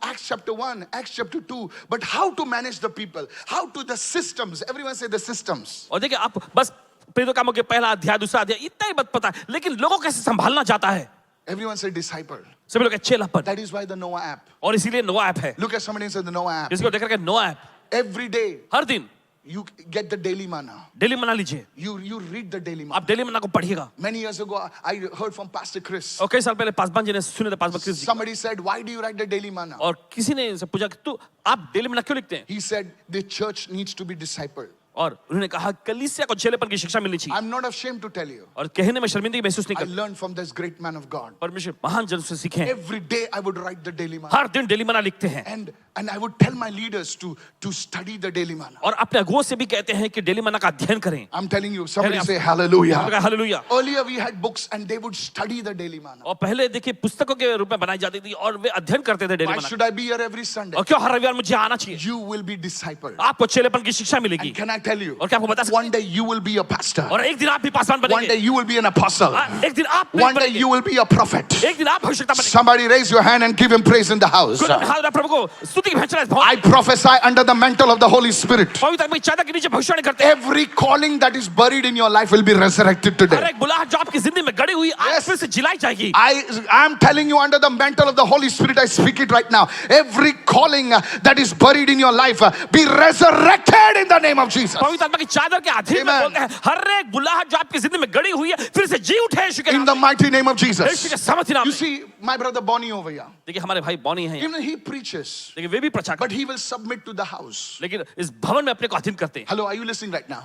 Acts chapter 1, Acts chapter 2, but how to manage the people, how to the systems. Everyone say the systems. और देखिए आप बस प्रेरितों कामों के पहला अध्याय दूसरा अध्याय इतना ही मत पता है, लेकिन लोगों को कैसे संभालना चाहता है. Everyone say disciple. सभी लोग कहे चेलापन. That is why the Noah app. और इसीलिए नोआ ऐप है. Look at somebody and say the Noah app. किसी को देख रहे नोआ ऐप. Every day हर दिन you get the daily manna. Daily मना लीजिए. You read the daily manna. आप डेली मना को पढ़िएगा. Many years ago, I heard from Pastor Chris. और कई साल पहले पासवान जी ने सुने थे, Paswan Chris ji. Somebody said, why do you write the daily manna? और किसी ने इनसे पूछा कि तू आप डेली मना क्यों लिखते हैं? He said, the church needs to be discipled. और उन्होंने कहा कलीसिया को चेलेपन की शिक्षा मिलनी चाहिए I'm not ashamed to tell you. और कहने में शर्मिंदगी महसूस नहीं I करता। learned from this great man of God. परमेश्वर महान जन से सीखे हैं। Every day I would write the daily manna. हर दिन डेली मना लिखते हैं And I would tell my leaders to study the daily manna. और अपने अगुओं से भी कहते हैं कि डेली मना का अध्ययन करें। I'm telling you, somebody Tell me, say hallelujah. Hallelujah. Earlier we had books and they would study the daily manna. और पहले देखिए पुस्तकों के रूप में बनाई जाती थी और वे अध्ययन करते थे डेली Why मना। should I be here every Sunday? और क्यों हर रविवार मुझे आना चाहिए? You will be discipled. आपको चेलेपन की शिक्षा मिलेगी। And can I tell you? और क्या आपको बता सकते One day you will be a pastor. हैं? और एक दिन आप भी पासवान One day बनेंगे। you will be an apostle. एक दिन आप भी One day बनेंगे। you will be a prophet. एक दिन आप भविष्यवक्ता बनेंगे। Somebody raise your hand and give him praise in the house. कोई अपने हाथ में प्रभु को स्तुति की भजन गाए। I prophesy under the mantle of the Holy Spirit. पवित्र आत्मा की चादर के नीचे भविष्यवाणी करते हैं। Every calling that is buried in your life will be resurrected her today. एक बुलाहट जो आपकी जिंदगी में गड़ी हुई आज Yes. फिर से जिलाई जाएगी। I am telling you under the mantle of the Holy Spirit, I speak it right now. Every calling that is buried in your life be resurrected in the name of Jesus. पवित्र आत्मा की चादर के अधीन में Amen. बोलते हैं हर एक बुलाहट जो आपकी जिंदगी में गड़ी हुई है फिर से जी उठे यीशु के In नाम the में। mighty name of यीशु के Jesus. सामर्थ्य नाम You में। see, my brother Bonnie over here, देखिए हमारे भाई बॉनी हैं यहाँ। even he preaches, देखिए वे भी प्रचार but करते he will submit to the house. हैं। लेकिन इस भवन में अपने को अधीन करते हैं। Hello, are you listening right now?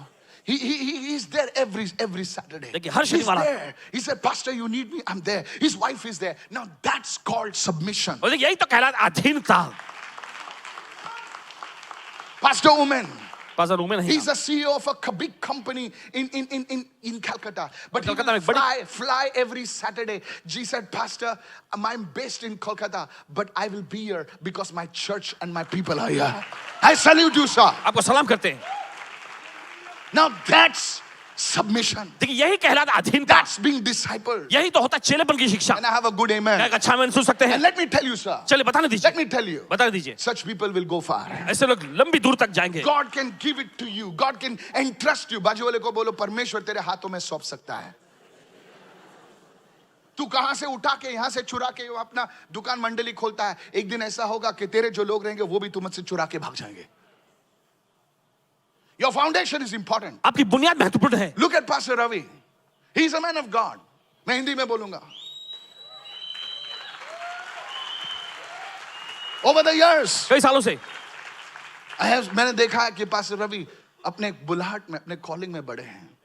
He's there every Saturday. देखिए, हर He's शनिवार there. He said, Pastor, you need me? I'm there. His wife is there. Now that's called submission. और देखिए यही तो कहलाता है अधीनता। Pastor Omen, पास्टर रूमेन है he's यहाँ। a CEO of a big company in Calcutta. But he Calcutta will में बड़ी- fly every Saturday. She said, Pastor, I'm based in Kolkata, but I will be here because my church and my people are here. I salute you, sir. आपको सलाम करते हैं। Now that's submission. देखिए यही कहलाता है अधीनता। That's being discipled. यही तो होता है चेलेपन की शिक्षा। And I have a good amen. एक अच्छा मैंने सुन सकते And हैं। let me tell you, sir. चलिए बताने दीजिए। Let me tell you. बता दीजिए। Such people will go far. ऐसे लोग लंबी दूर तक जाएंगे। God can give it to you. God can entrust you. बाजू वाले को बोलो परमेश्वर तेरे हाथों में सौंप सकता है। तू कहां से उठा के यहां से चुरा के वो अपना दुकान मंडली खोलता है। एक दिन ऐसा होगा कि तेरे जो लोग रहेंगे वो भी तुमसे चुरा के भाग जाएंगे। Your foundation is important. आपकी बुनियाद महत्वपूर्ण है। Look at Pastor Ravi. He is a man of God. मैं हिंदी में बोलूंगा। Over the years, कई सालों से मैंने देखा है कि पास्टर रवि अपने बुलाहट में अपने कॉलिंग में बढ़े हैं।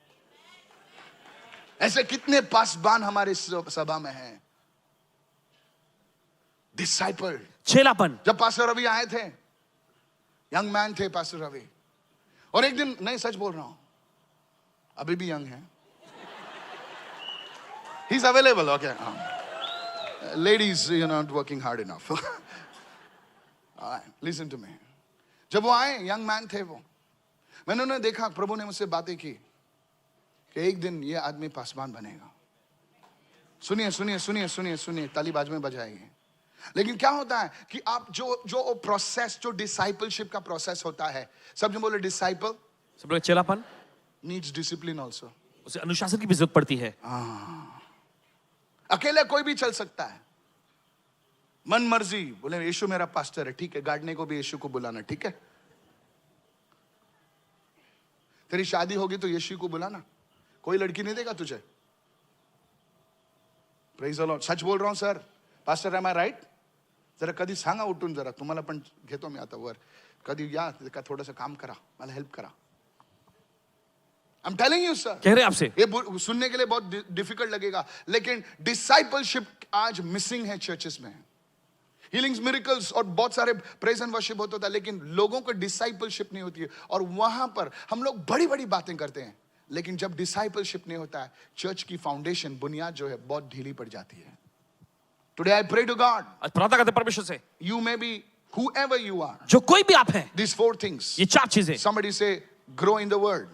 ऐसे कितने पासबान हमारे सभा में हैं। डिसाइपल। चेलापन। जब पास्टर रवि आए थे, यंग मैन थे पास्टर रवि, और एक दिन नहीं सच बोल रहा हूं, अभी भी यंग है। He is available. Okay, ladies you not working hard enough. Listen to me. जब वो आए, यंग मैन थे वो, मैंने उन्हें देखा, प्रभु ने मुझसे बातें की कि एक दिन ये आदमी पासवान बनेगा। सुनिए सुनिए सुनिए सुनिए सुनिए, ताली बाज में बजाएंगे। लेकिन क्या होता है कि आप जो प्रोसेस, जो डिसाइपलशिप का प्रोसेस होता है, सब जो बोले डिसाइपल, सब लोग चेलापन नीड्स डिसिप्लिन ऑल्सो। उसे अनुशासन की भी जरूरत पड़ती है। अकेले कोई भी चल सकता है, मन मर्जी बोले यीशु मेरा पास्टर है, ठीक है, गाड़ने को भी यीशु को बुलाना, ठीक है। तेरी शादी होगी तो यीशु को बुलाना, कोई लड़की नहीं देगा तुझे। Praise the Lord. सच बोल रहा हूं सर, पास्टर एम आई राइट? जरा कधी सांगा उठून, जरा तुम्हाला पण घेतो मी आता वर, कधी या का थोडंसं काम करा, मला हेल्प करा। I am telling you sir. कह रहे हैं आपसे। ये सुनने के लिए बहुत डिफिकल्ट लगेगा, लेकिन डिसाइपलशिप आज मिसिंग है चर्चेस में। हीलिंग्स, मिरेकल्स और बहुत सारे प्रेज एंड वर्शिप होता था, लेकिन लोगों को डिसाइपलशिप नहीं होती है। और वहां पर हम लोग बड़ी बड़ी बातें करते हैं, लेकिन जब डिसाइपलशिप नहीं होता है, चर्च की फाउंडेशन, बुनियाद जो है, बहुत ढीली पड़ जाती है। Today I pray to God, आज प्रार्थना करते परमेश्वर से, you may be whoever you are, जो कोई भी आप हैं, these four things. ये चार चीजें। Somebody say grow in the word.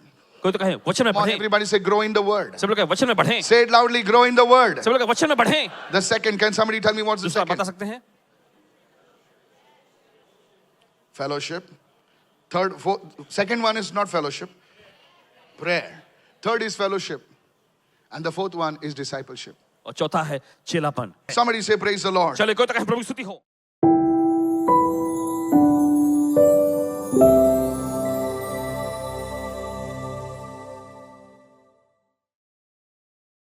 कोई तो कहे वचन में Come on, बढ़े। everybody say grow in the word. सब लोग कहे वचन में बढ़े। Say it loudly, grow in the word. सब लोग कहे वचन में बढ़े। The second, can somebody tell me what's the दूसरा बता second? सकते हैं? Fellowship. Third, fourth, second one is not fellowship, prayer. Third is fellowship. And the fourth one is discipleship. और चौथा है चेलापन। Somebody say praise the Lord. चले कोई तो कहे प्रभु की स्तुति हो।